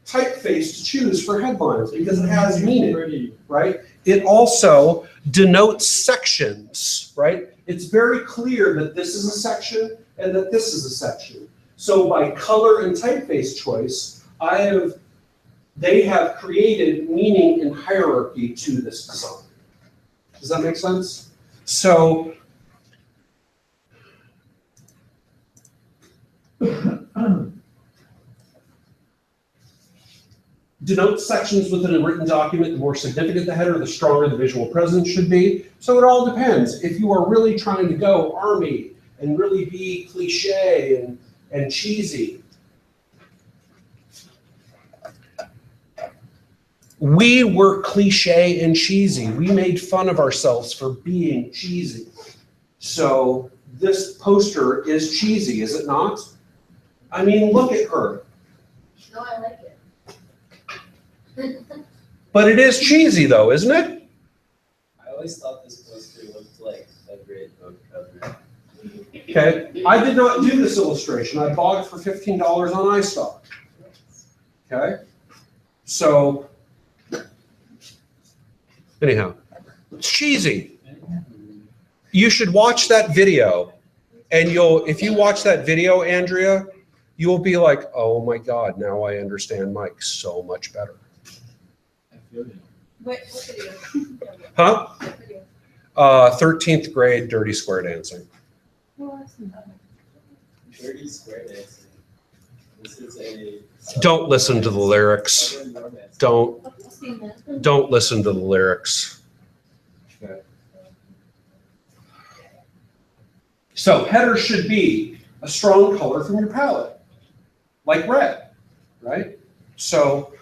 typeface to choose for headlines because it has meaning, Pretty. right? It also denotes sections, right? It's very clear that this is a section and that this is a section. So by color and typeface choice, they have created meaning and hierarchy to this design. Does that make sense? So denote sections within a written document. The more significant the header, the stronger the visual presence should be. So it all depends. If you are really trying to go army and really be cliche and cheesy, we were cliche and cheesy. We made fun of ourselves for being cheesy. So this poster is cheesy, is it not? I mean, look at her. No, I like it. But it is cheesy though, isn't it? I always thought this poster looked like a great book cover. Okay, I did not do this illustration. I bought it for $15 on iStock. Okay, so anyhow, it's cheesy. You should watch that video, and if you watch that video, Andrea, you'll be like, oh my God, now I understand Mike so much better. I feel you. What video? Huh? What video? 13th grade dirty square dancing. Oh, I've seen that. Dirty square dancing. This is a. Don't listen to the lyrics. Southern romance. I've seen that. Don't listen to the lyrics. Okay. So header should be a strong color from your palette, like red, right? So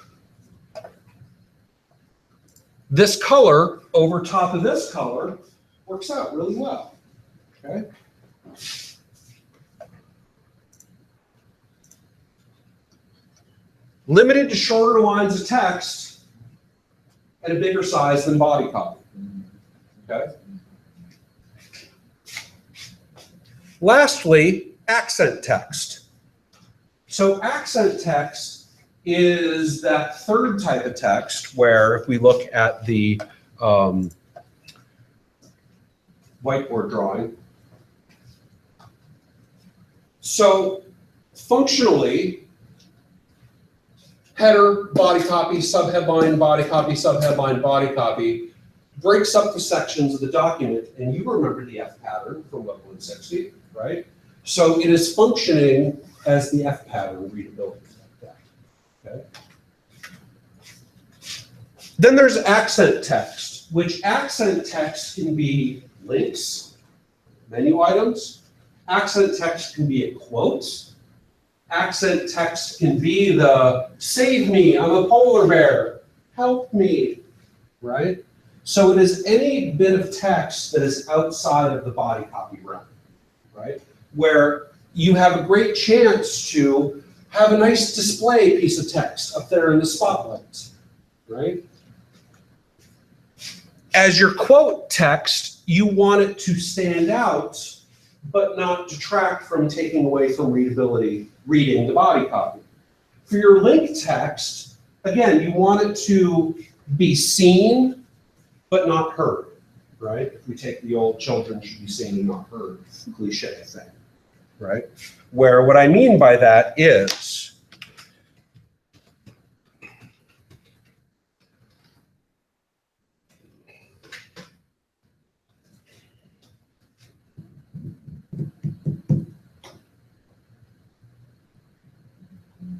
this color over top of this color works out really well, okay? Limited to shorter lines of text and a bigger size than body copy, okay? Lastly, accent text. So accent text is that third type of text where if we look at the whiteboard drawing. So functionally, header, body copy, subheadline, body copy, subheadline, body copy, breaks up the sections of the document, and you remember the F pattern from Web 160, right? So it is functioning as the F pattern readability. Okay. Then there's accent text, which accent text can be links, menu items. Accent text can be a quote. Accent text can be the save me, I'm a polar bear, help me. right? So it is any bit of text that is outside of the body copy realm, right? Where you have a great chance to have a nice display piece of text up there in the spotlight, right? As your quote text, you want it to stand out, but not detract from taking away from readability, reading the body copy. For your link text, again, you want it to be seen, but not heard, right? If we take the old children should be seen and not heard cliche thing, right? Where what I mean by that is,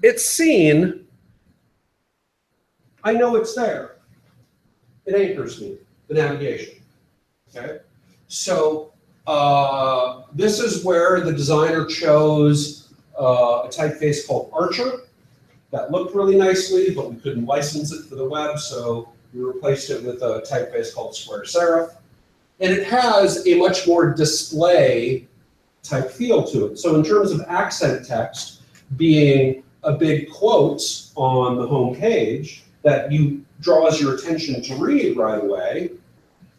it's seen, I know it's there. It anchors me, the navigation, okay? So this is where the designer chose a typeface called Archer that looked really nicely, but we couldn't license it for the web, so we replaced it with a typeface called Square Serif. And it has a much more display type feel to it. So in terms of accent text being a big quote on the home page that you draws your attention to read right away,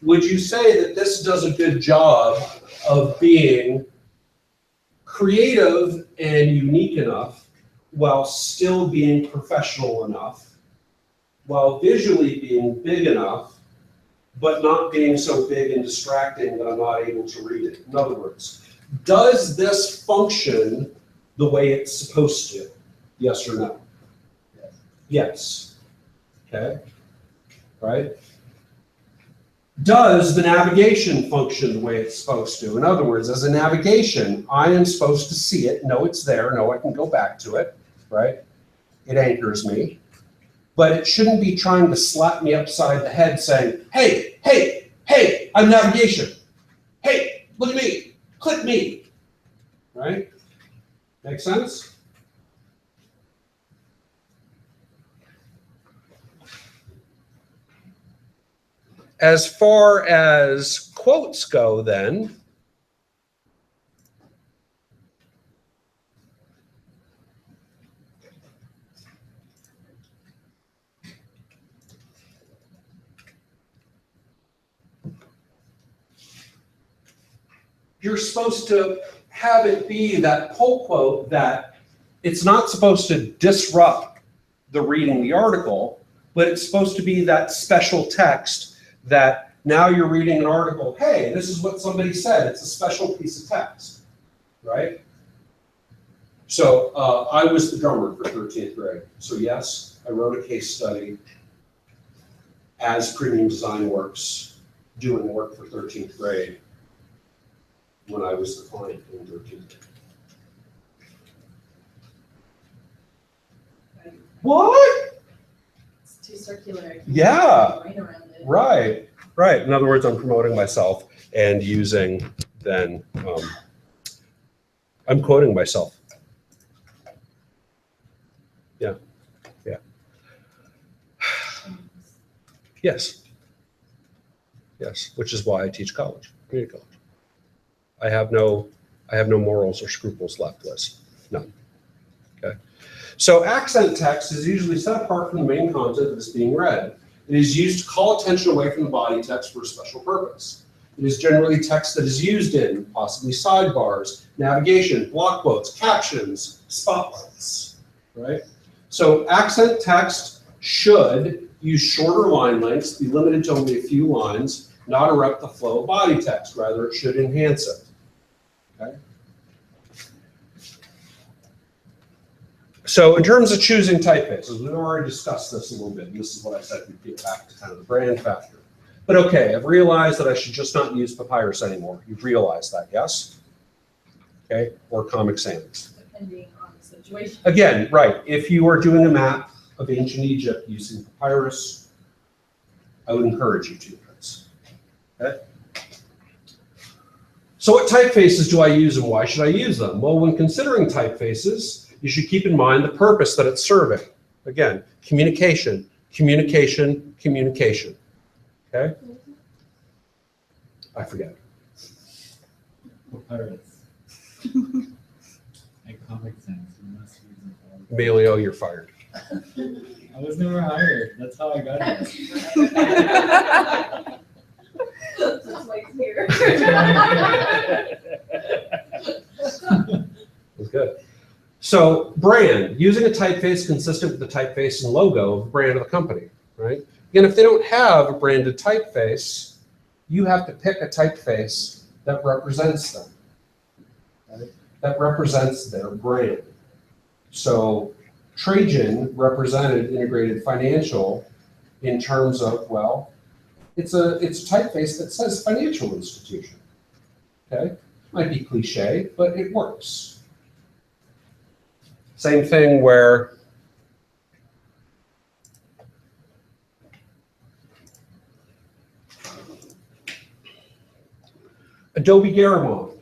would you say that this does a good job of being creative and unique enough while still being professional enough, while visually being big enough, but not being so big and distracting that I'm not able to read it? In other words, does this function the way it's supposed to? Yes or no? Yes. Yes. Okay. Right? Does the navigation function the way it's supposed to? In other words, as a navigation, I am supposed to see it, know it's there, know I can go back to it, right? It anchors me. But it shouldn't be trying to slap me upside the head saying, hey, hey, hey, I'm navigation. Hey, look at me, click me, right? Make sense? As far as quotes go then, you're supposed to have it be that pull quote that it's not supposed to disrupt the reading the article, but it's supposed to be that special text that now you're reading an article, hey, this is what somebody said, it's a special piece of text, right? So I was the drummer for 13th grade. So yes, I wrote a case study as Premium Design Works doing work for 13th grade when I was the client in 13th grade. What? It's too circular. I can't Yeah. get my brain around it. Right, right. In other words, I'm promoting myself and using then, I'm quoting myself. Yeah, yeah. Yes. Yes, which is why I teach college, community college. I have no morals or scruples left, Liz. None. Okay. So accent text is usually set apart from the main content that is being read. It is used to call attention away from the body text for a special purpose. It is generally text that is used in possibly sidebars, navigation, block quotes, captions, spotlights, right? So accent text should use shorter line lengths, be limited to only a few lines, not interrupt the flow of body text. Rather, it should enhance it. Okay? So in terms of choosing typefaces, we've already discussed this a little bit, and this is what I said we'd get back to kind of the brand factor. But okay, I've realized that I should just not use Papyrus anymore. You've realized that, yes? Okay, or Comic Sans. Depending on the situation. Again, right, if you are doing a map of ancient Egypt using Papyrus, I would encourage you to, Chris. Okay? So what typefaces do I use and why should I use them? Well, when considering typefaces, you should keep in mind the purpose that it's serving. Again, communication, communication, communication. Okay? I forget. For pirates. And Comic Sans, you must use them all. Emilio, you're fired. I was never hired, that's how I got here. That's why it's here. That's good. So brand, using a typeface consistent with the typeface and logo of the brand of the company, right? Again, if they don't have a branded typeface, you have to pick a typeface that represents them, right? That represents their brand. So Trajan represented Integrated Financial in terms of, well, it's a typeface that says financial institution, okay? Might be cliche, but it works. Same thing where Adobe Garamond.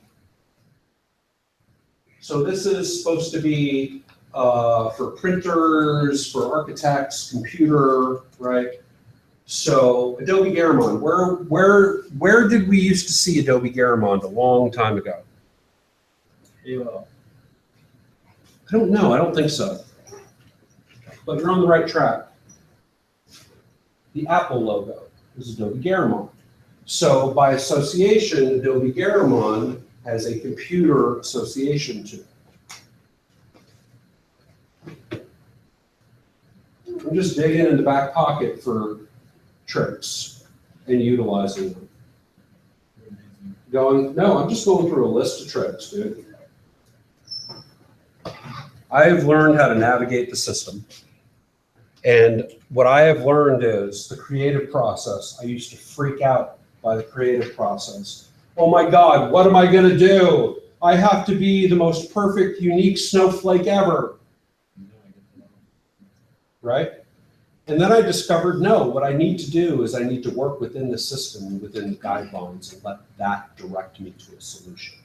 So this is supposed to be for printers, for architects, computer, right? So Adobe Garamond, where did we used to see Adobe Garamond a long time ago? AOL. I don't know, I don't think so. But you're on the right track. The Apple logo is Adobe Garamond. So by association, Adobe Garamond has a computer association to it. I'm just digging in the back pocket for tricks and utilizing them. No, I'm just going through a list of tricks, dude. I've learned how to navigate the system. And what I have learned is the creative process. I used to freak out by the creative process. Oh my God, what am I going to do? I have to be the most perfect, unique snowflake ever. Right? And then I discovered, no, what I need to do is I need to work within the system, within the guidelines, and let that direct me to a solution.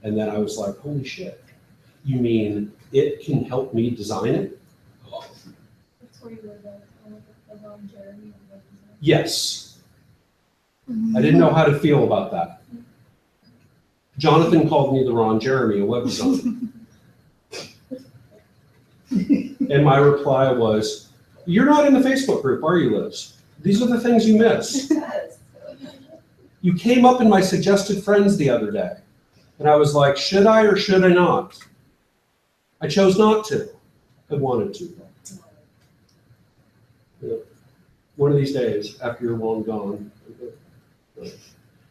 And then I was like, holy shit, you mean it can help me design it? That's where you were the Ron Jeremy. Yes. I didn't know how to feel about that. Jonathan called me the Ron Jeremy of web design. And my reply was, you're not in the Facebook group, are you, Liz? These are the things you miss. You came up in my suggested friends the other day. And I was like, should I or should I not? I chose not to. I wanted to. Yeah. One of these days, after you're long gone.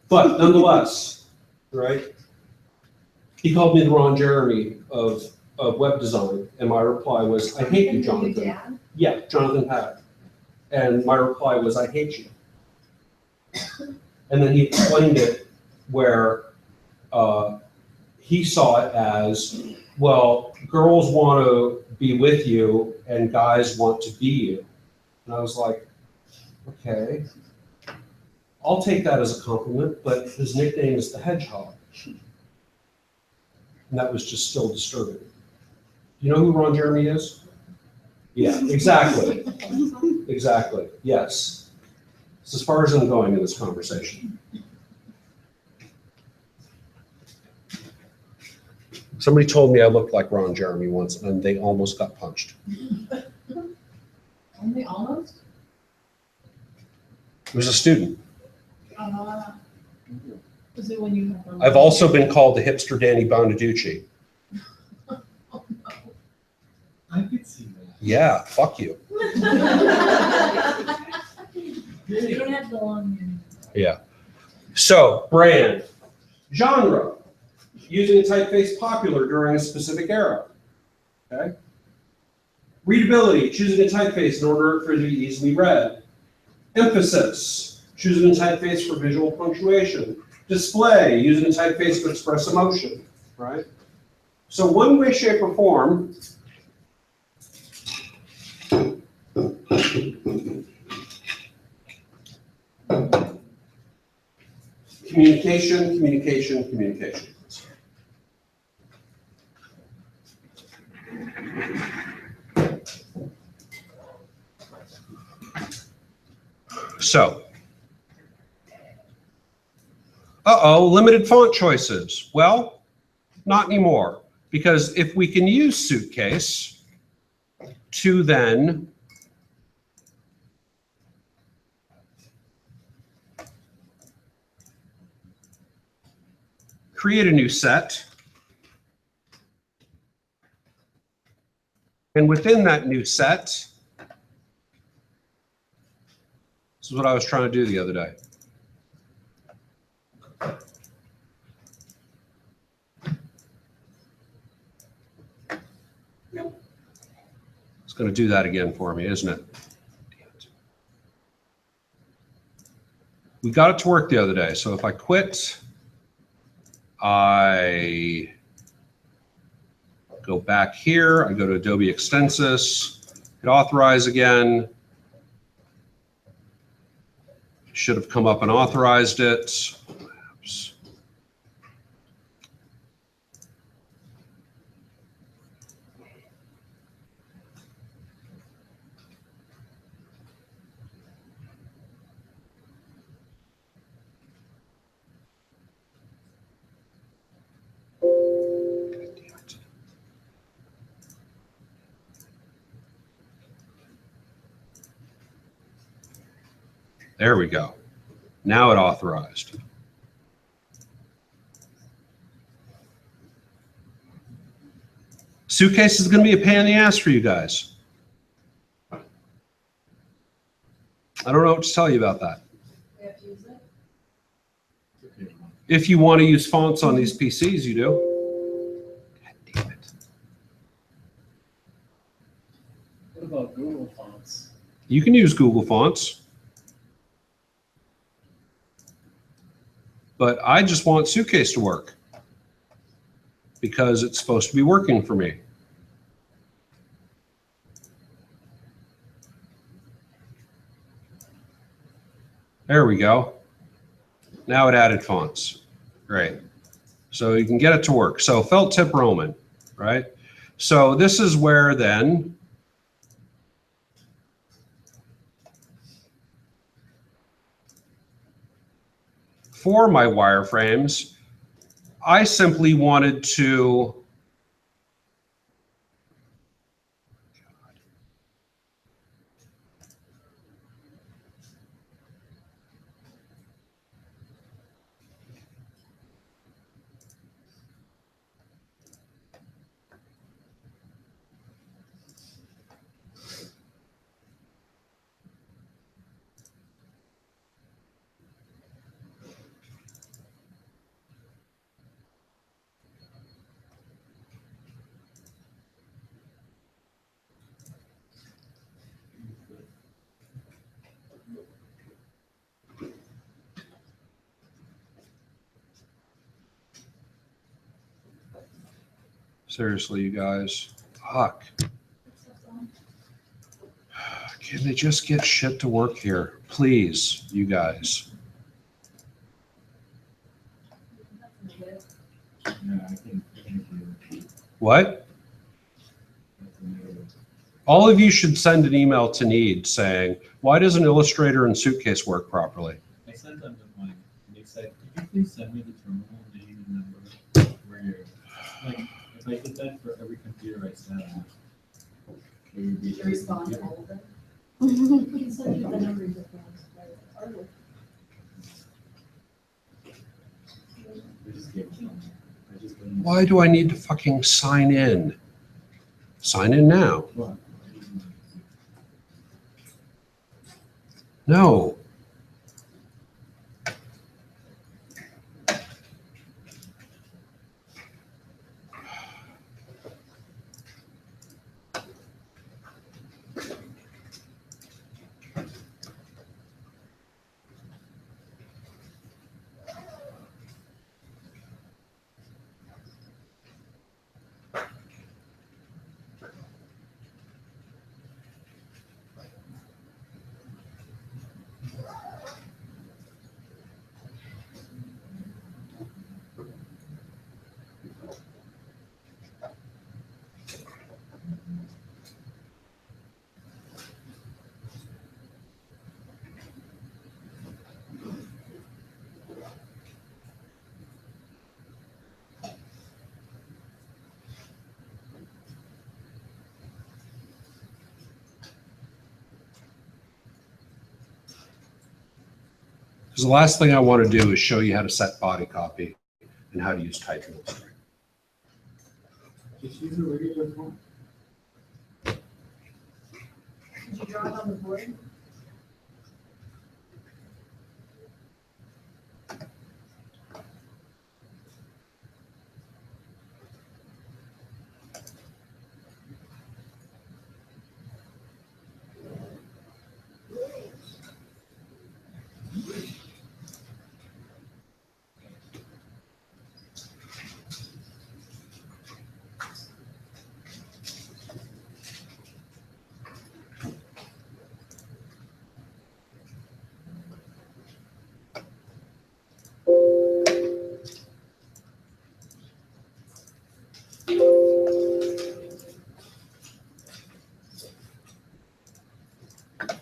But nonetheless, right? He called me the Ron Jeremy of web design, and my reply was, I hate you, Jonathan. Yeah, Jonathan Pack. And my reply was, I hate you. And then he explained it where he saw it as, well, girls want to be with you and guys want to be you. And I was like, okay, I'll take that as a compliment, but his nickname is the Hedgehog. And that was just still disturbing. You know who Ron Jeremy is? Yeah, exactly. Exactly, yes. It's as far as I'm going in this conversation. Somebody told me I looked like Ron Jeremy once, and they almost got punched. Only almost? It was a student. Was it when you had the? I've also been called the hipster Danny Bonaducci. I could see that. Yeah, fuck you. You don't have the long. Yeah. So, brand. Genre. Using a typeface popular during a specific era. Okay. Readability. Choosing a typeface in order for it to be easily read. Emphasis. Choosing a typeface for visual punctuation. Display. Using a typeface to express emotion. Right. So, one way, shape, or form. Communication, communication, communication. So, limited font choices. Well, not anymore, because if we can use Suitcase to then create a new set, and within that new set, this is what I was trying to do the other day. It's going to do that again for me, isn't it? We got it to work the other day. So if I quit, I go back here, I go to Adobe Extensus, hit authorize again. Should have come up and authorized it. Oops. There we go. Now it authorized. Suitcase is going to be a pain in the ass for you guys. I don't know what to tell you about that. We have to use it. If you want to use fonts on these PCs, you do. God damn it. What about Google fonts? You can use Google fonts. But I just want Suitcase to work because it's supposed to be working for me. There we go. Now it added fonts. Great. So you can get it to work. So felt tip Roman, right? So this is where then for my wireframes, I simply wanted to seriously, you guys, fuck. Can they just get shit to work here? Please, you guys. Yeah, I can do it. What? All of you should send an email to Need saying, why doesn't Illustrator and Suitcase work properly? I sent them the link. They said, could you please send me the terminal name and number where you're, like, if I did that for every computer I sent, it would be. Should respond to all of them. You can send you the numbers of those. I just gave them. I just didn't- Why do I need to fucking sign in? Sign in now. What? No. Because the last thing I want to do is show you how to set body copy and how to use Typeface. Just use a regular font. Did you draw it on the board?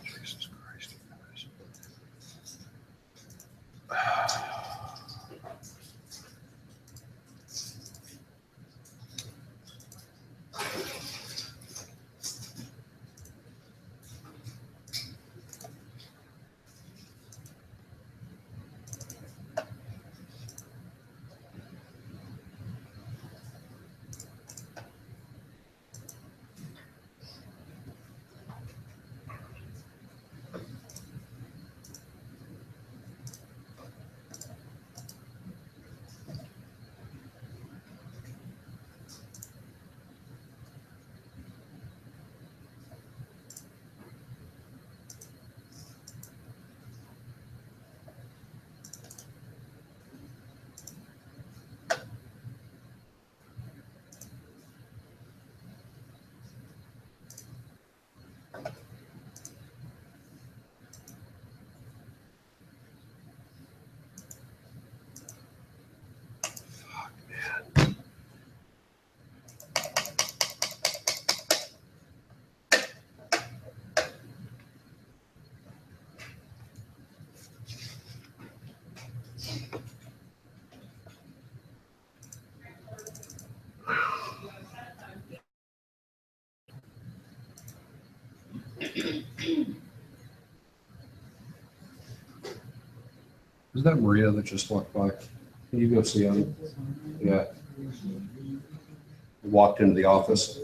Jesus Christ. Is that Maria that just walked by? Can you go see him? Yeah. Walked into the office.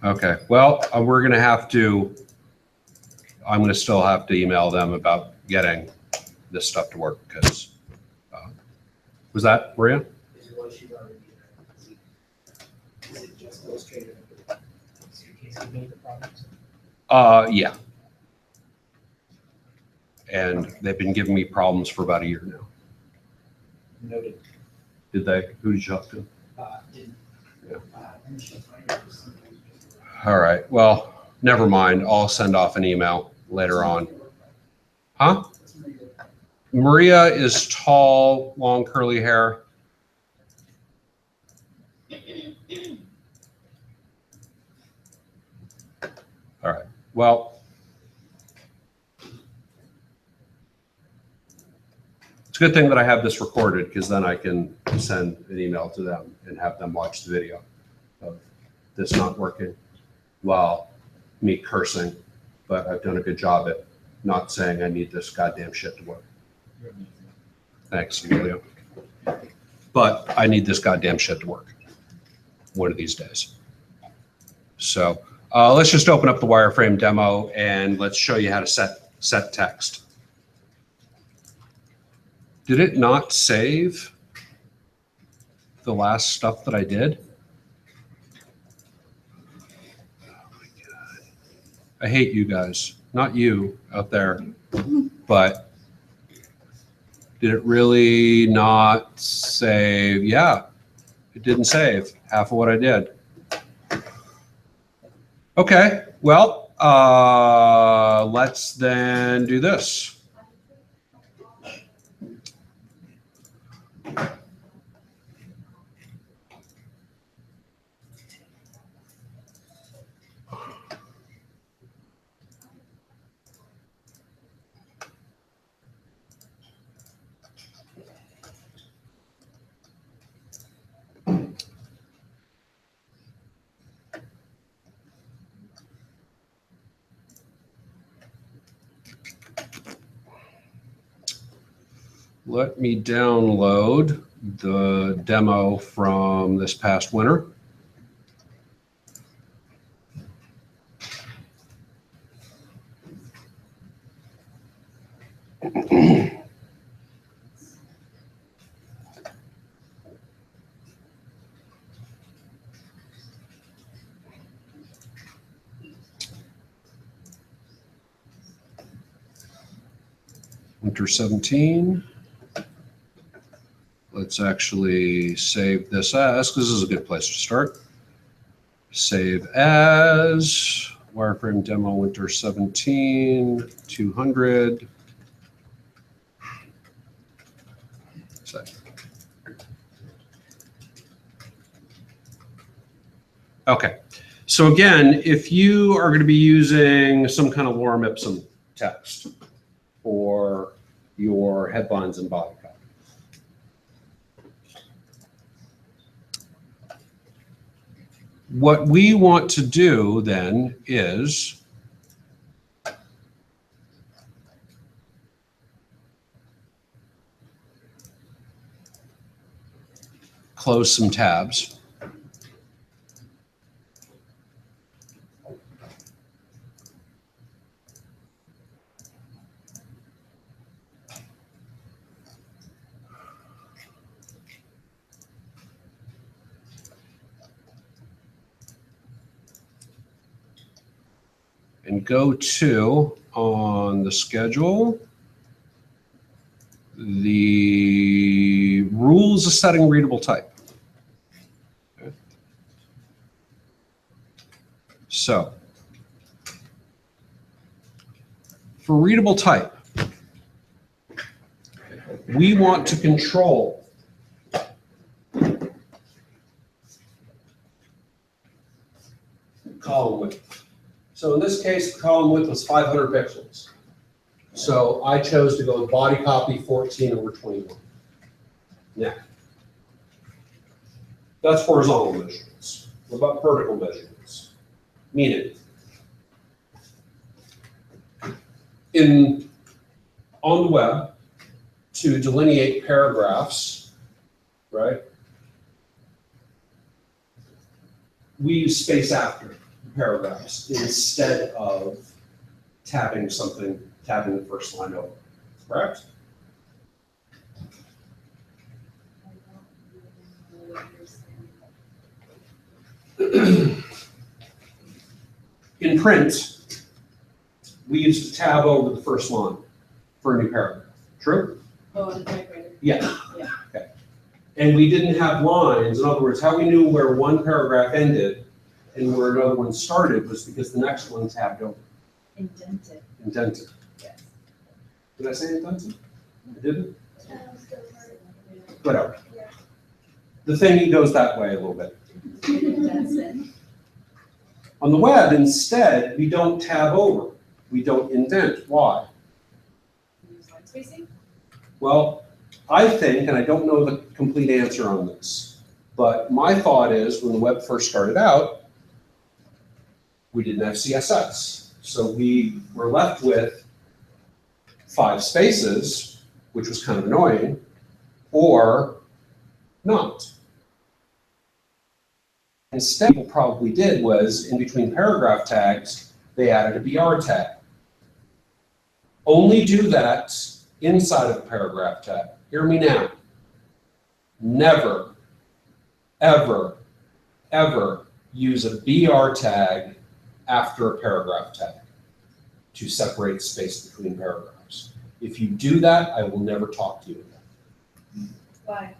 Okay, well, we're gonna have to, I'm gonna still have to email them about getting this stuff to work, because, was that Maria? Is it what she's already done? Is it just illustrated? In case you made the products? Yeah. And they've been giving me problems for about a year now. Noted. Did they? Who did you talk to? Didn't. Yeah. Initial findings. All right, well, never mind. I'll send off an email later on. Huh? Maria is tall, long curly hair. All right, well, it's a good thing that I have this recorded, because then I can send an email to them and have them watch the video of this not working while me cursing, but I've done a good job at not saying I need this goddamn shit to work. You're amazing. Thanks, Emilio. But I need this goddamn shit to work one of these days. So let's just open up the wireframe demo and let's show you how to set text. Did it not save the last stuff that I did? Oh my God. I hate you guys, not you out there, but did it really not save? Yeah, it didn't save half of what I did. Okay, well, let's then do this. Let me download the demo from this past winter. Winter 17. Let's actually save this as, because this is a good place to start. Save as wireframe demo winter 17, 200. Save. Okay, so again, if you are going to be using some kind of lorem ipsum text for your headlines and body copy, what we want to do then is close some tabs. And go to, on the schedule, the rules of setting readable type. Okay. So, for readable type, we want to control column width. So in this case, the column width was 500 pixels. So I chose to go with body copy 14/21. Now, that's horizontal measurements. What about vertical measurements? Meaning, on the web, to delineate paragraphs, right? We use space after paragraphs instead of tabbing the first line over, correct? In print, we used to tab over the first line for a new paragraph. True? Oh, on the typewriter. Yeah. Yeah. Okay. And we didn't have lines. In other words, how we knew where one paragraph ended and where another one started was because the next one tabbed over. Indented. Indented. Yes. Did I say indented? I didn't? Whatever. The thing goes that way a little bit. Indented. On the web, instead, we don't tab over. We don't indent. Why? Use line spacing. Well, I think, and I don't know the complete answer on this, but my thought is when the web first started out, we didn't have CSS. So we were left with 5 spaces, which was kind of annoying, or not. Instead, what people probably did was, in between paragraph tags, they added a BR tag. Only do that inside of a paragraph tag. Hear me now. Never, ever, ever use a BR tag after a paragraph tag to separate space between paragraphs. If you do that, I will never talk to you again. Why?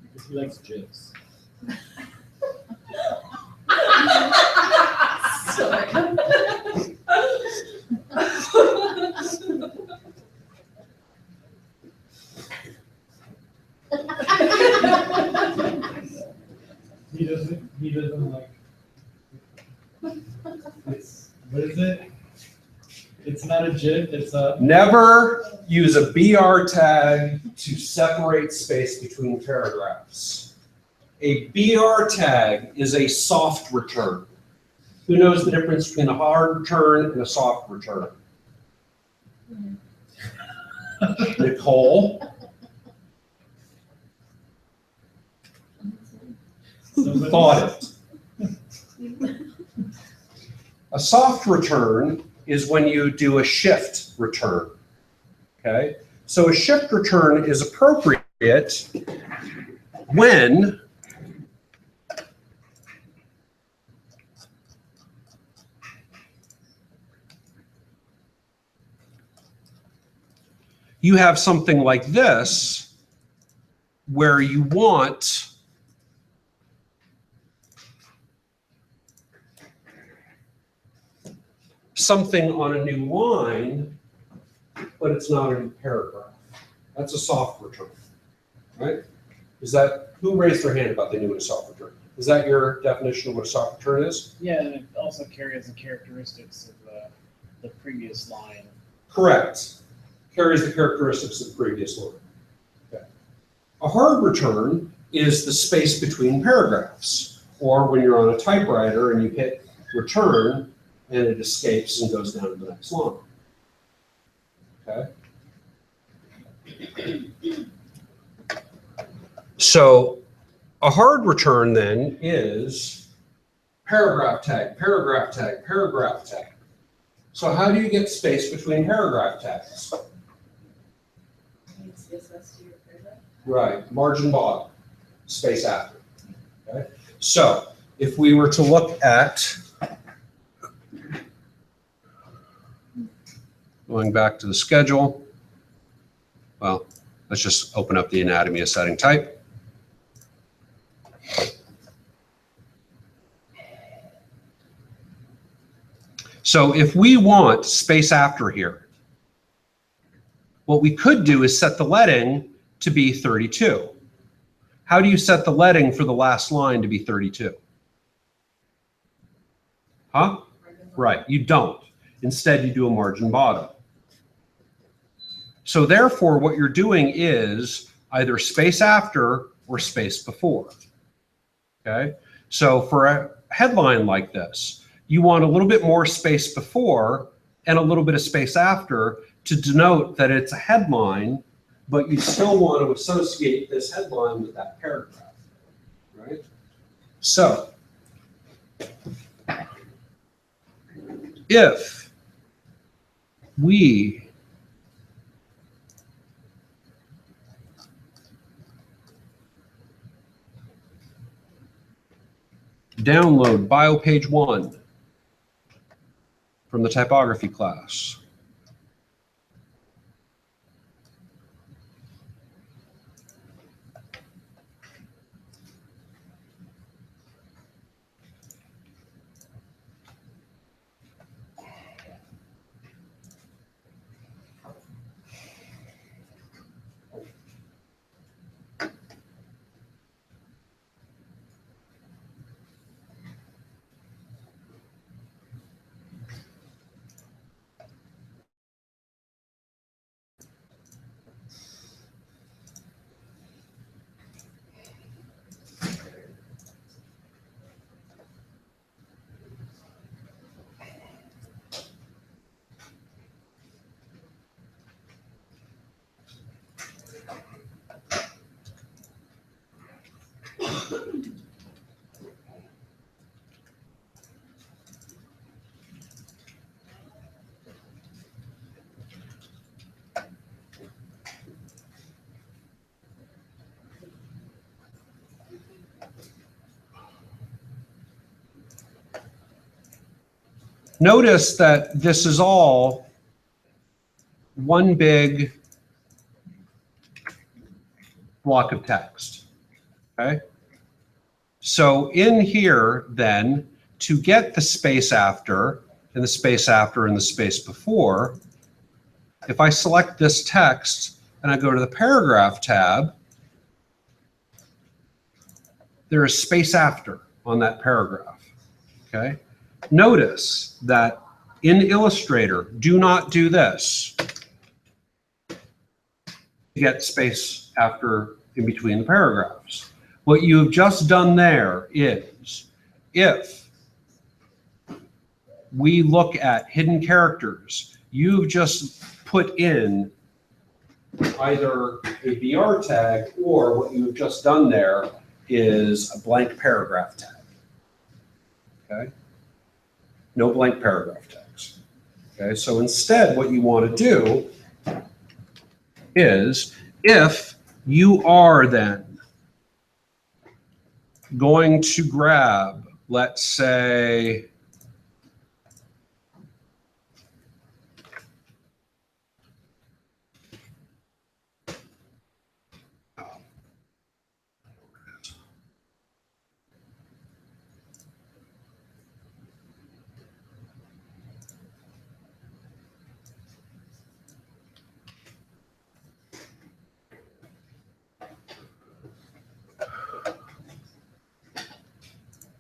Because he likes GIFs. He doesn't like. What is it? It's not a GIF, it's a. Never use a BR tag to separate space between paragraphs. A BR tag is a soft return. Who knows the difference between a hard return and a soft return? Nicole. Somebody- Thought it. A soft return is when you do a shift return. Okay? So a shift return is appropriate when you have something like this where you want something on a new line, but it's not a new paragraph. That's a soft return, right? Is that, who raised their hand about they knew what a soft return? Is that your definition of what a soft return is? Yeah, and it also carries the characteristics of the previous line. Correct. Carries the characteristics of the previous line. Okay. A hard return is the space between paragraphs, or when you're on a typewriter and you hit return and it escapes and goes down to the next line. Okay. So a hard return then is paragraph tag, paragraph tag, paragraph tag. So how do you get space between paragraph tags? Needs CSS to your paragraph. Right, margin bottom, space after. Okay. So if we were to look at, going back to the schedule, well, let's just open up the anatomy of setting type. So if we want space after here, what we could do is set the leading to be 32. How do you set the leading for the last line to be 32? Huh? Right, you don't. Instead, you do a margin bottom. So therefore, what you're doing is either space after or space before. Okay? So for a headline like this, you want a little bit more space before and a little bit of space after to denote that it's a headline, but you still want to associate this headline with that paragraph, right? So if we download bio page 1 from the typography class, notice that this is all one big block of text, okay? So in here then, to get the space after and the space after and the space before, if I select this text and I go to the paragraph tab, there is space after on that paragraph, okay? Notice that in Illustrator, do not do this. Get space after in between the paragraphs. What you have just done there is, if we look at hidden characters, you've just put in either a BR tag or what you've just done there is a blank paragraph tag. Okay? No blank paragraph tags. Okay, so instead what you want to do is, if you are then going to grab, let's say,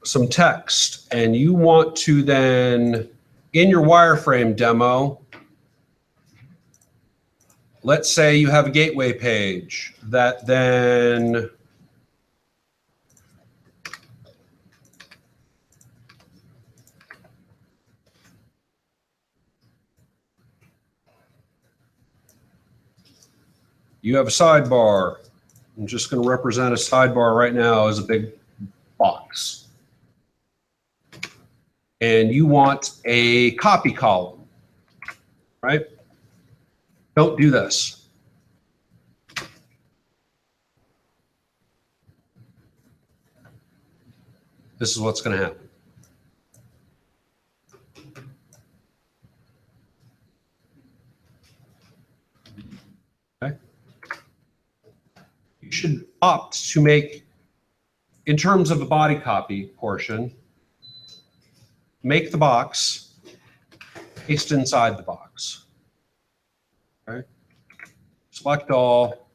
some text, and you want to then, in your wireframe demo, let's say you have a gateway page that then you have a sidebar. I'm just going to represent a sidebar right now as a big box. And you want a copy column, right? Don't do this. This is what's going to happen. Okay. You should opt to make, in terms of the body copy portion, make the box, paste inside the box. Okay. Select all.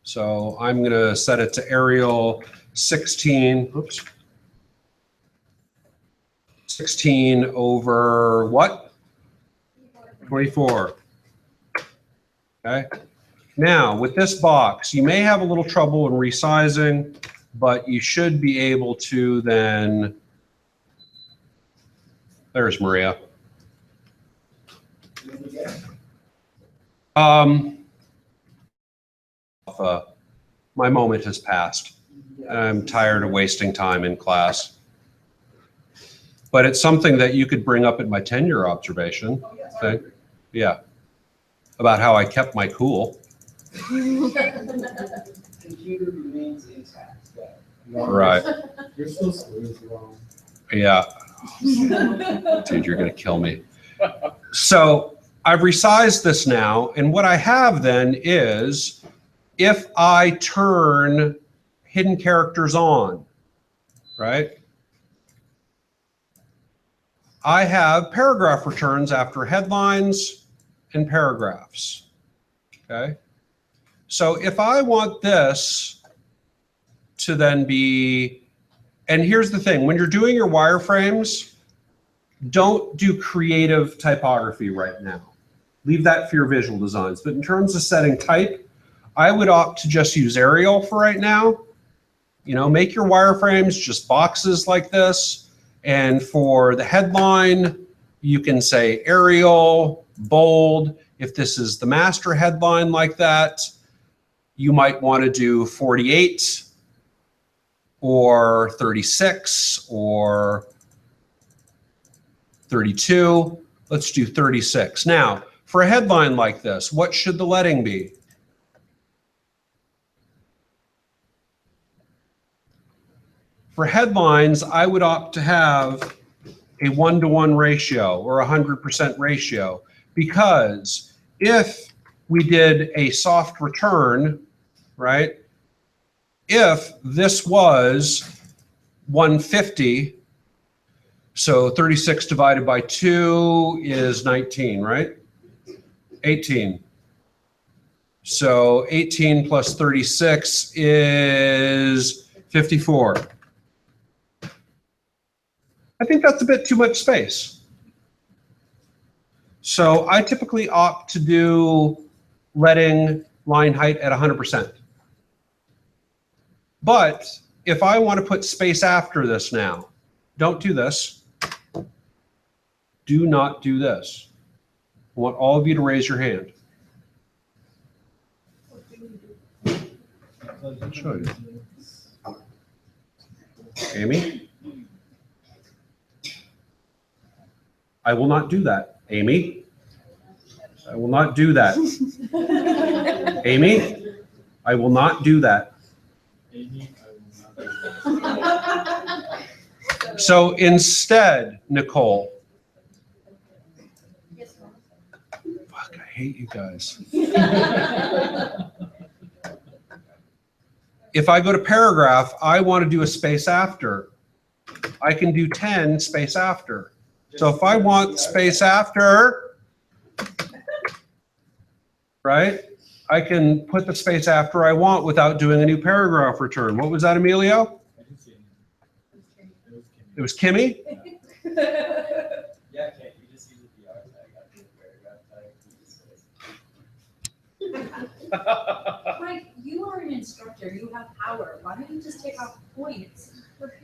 So I'm going to set it to Arial 16. Oops. 16 over what? 24. Okay. Now with this box, you may have a little trouble in resizing, but you should be able to then, there's Maria. My moment has passed. I'm tired of wasting time in class. But it's something that you could bring up at my tenure observation. Okay. Yeah. About how I kept my cool. Computer remains intact. Right. You're so smooth, wrong. Yeah. Dude, you're going to kill me. So I've resized this now. And what I have then is, if I turn hidden characters on, right? I have paragraph returns after headlines and paragraphs, okay? So if I want this to then be, and here's the thing, when you're doing your wireframes, don't do creative typography right now. Leave that for your visual designs. But in terms of setting type, I would opt to just use Arial for right now. You know, make your wireframes just boxes like this. And for the headline, you can say Arial, bold. If this is the master headline like that, you might want to do 48 or 36 or 32. Let's do 36. Now, for a headline like this, what should the leading be? For headlines, I would opt to have a 1-to-1 ratio or 100% ratio, because if we did a soft return, right? If this was 150, so 36 divided by 2 is 19, right? 18. So 18 plus 36 is 54. I think that's a bit too much space. So I typically opt to do letting line height at 100%. But if I want to put space after this now, don't do this. Do not do this. I want all of you to raise your hand. I'll show you. Amy? I will not do that. Amy? I will not do that. Amy? I will not do that. Amy, I will not do that. So instead, Nicole, fuck, I hate you guys. If I go to paragraph, I want to do a space after. I can do 10 space after. So if I want space after, right, I can put the space after I want without doing a new paragraph return. What was that, Emilio? I didn't see anything. It was Kimmy? Yeah, can't you just use the DR tag after the paragraph tag? Mike, you are an instructor, you have power, why don't you just take off points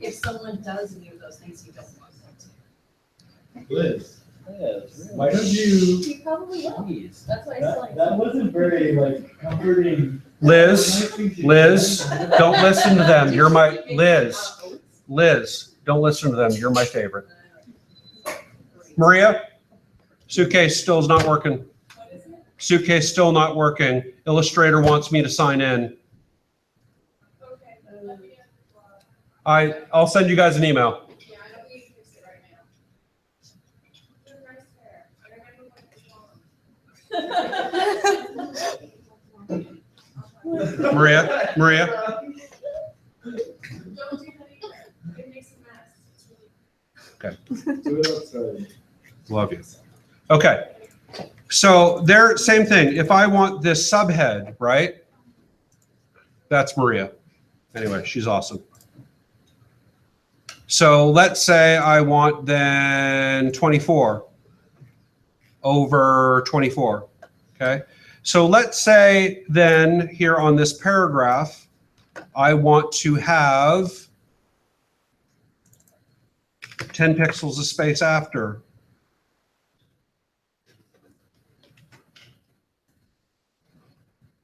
if someone does any of those things you don't want them Liz, Yes. why don't you, to? You probably will, Please. that's why it's like. that wasn't very like comforting. Liz, don't listen to them. You're my, Liz, don't listen to them. You're my favorite. Maria, suitcase still is not working. What is it? Suitcase still not working. Illustrator wants me to sign in. Okay, let me get, I'll send you guys an email. yeah, I don't need to fix it right now. Do a nice hair. I don't know what it's on. Maria, Don't do that either, it makes a mess. It's really- Do it outside. love you. Okay, so there, same thing. If I want this subhead, right? That's Maria. Anyway, she's awesome. So let's say I want then 24 over 24, okay? So let's say then here on this paragraph, I want to have 10 pixels of space after.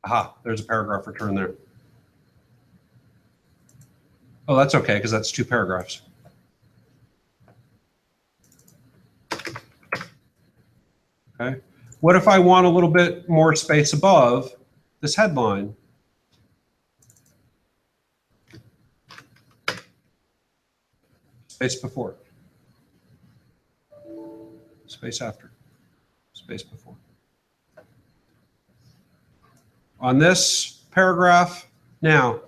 Aha, there's a paragraph return there. Oh, that's okay, because that's 2 paragraphs. Okay. What if I want a little bit more space above this headline? Space before. Space after. Space before. On this paragraph, now,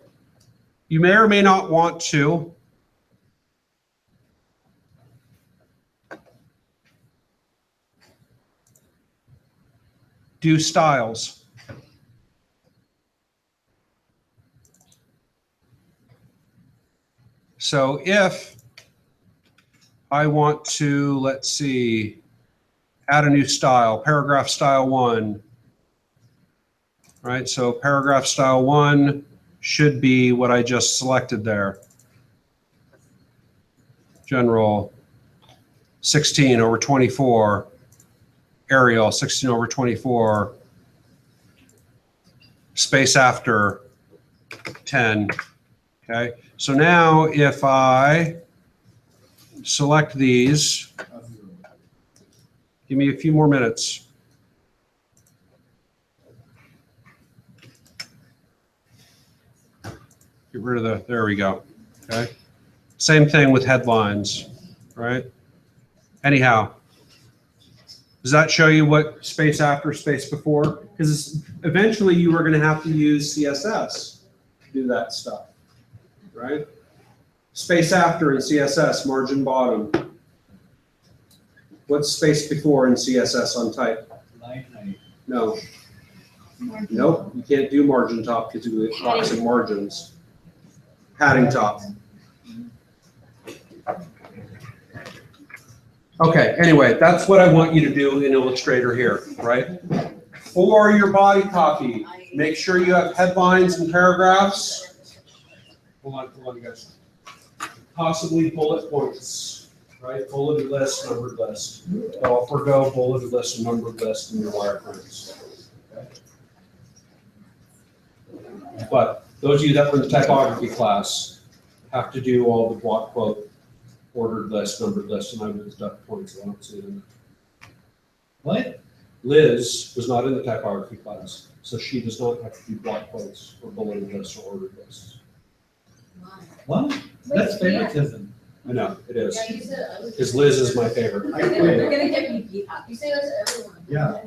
you may or may not want to do styles. So if I want to, let's see, add a new style, paragraph style 1, right? So paragraph style 1 should be what I just selected there. General 16 over 24, Arial 16 over 24, space after 10, okay? So now if I select these, give me a few more minutes. Get rid of the, there we go, okay? Same thing with headlines, right? Anyhow, does that show you what space after, space before? Because eventually you are going to have to use CSS to do that stuff, right? Space after in CSS, margin bottom. What's space before in CSS on type? Line height. No. Nope, you can't do margin top because it blocks in margins. Padding top. Okay, anyway, that's what I want you to do in Illustrator here, right? For your body copy, make sure you have headlines and paragraphs. hold on, you guys. Possibly bullet points, right? Bulleted list, numbered list. I'll forego bulleted list and numbered list in your wireframes. Okay? But those of you that were in the typography class have to do all the block quote, ordered list, numbered list, and I would deduct points. I don't see it in there. What? Liz was not in the typography class, so she does not have to do block quotes or bulleted lists or ordered lists. What? That's favoritism. I know, it is. Yeah, you said other. Because Liz is my favorite. They're gonna get me beat up. You say that to everyone. Yeah.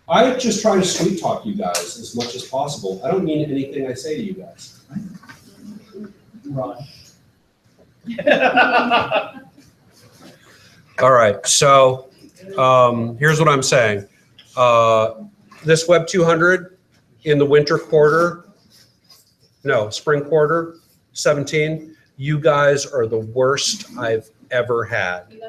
I just try to sweet talk you guys as much as possible. I don't mean anything I say to you guys. Ron. All right, so here's what I'm saying. This WEB200 in the winter quarter, no, spring quarter, 17, you guys are the worst I've ever had.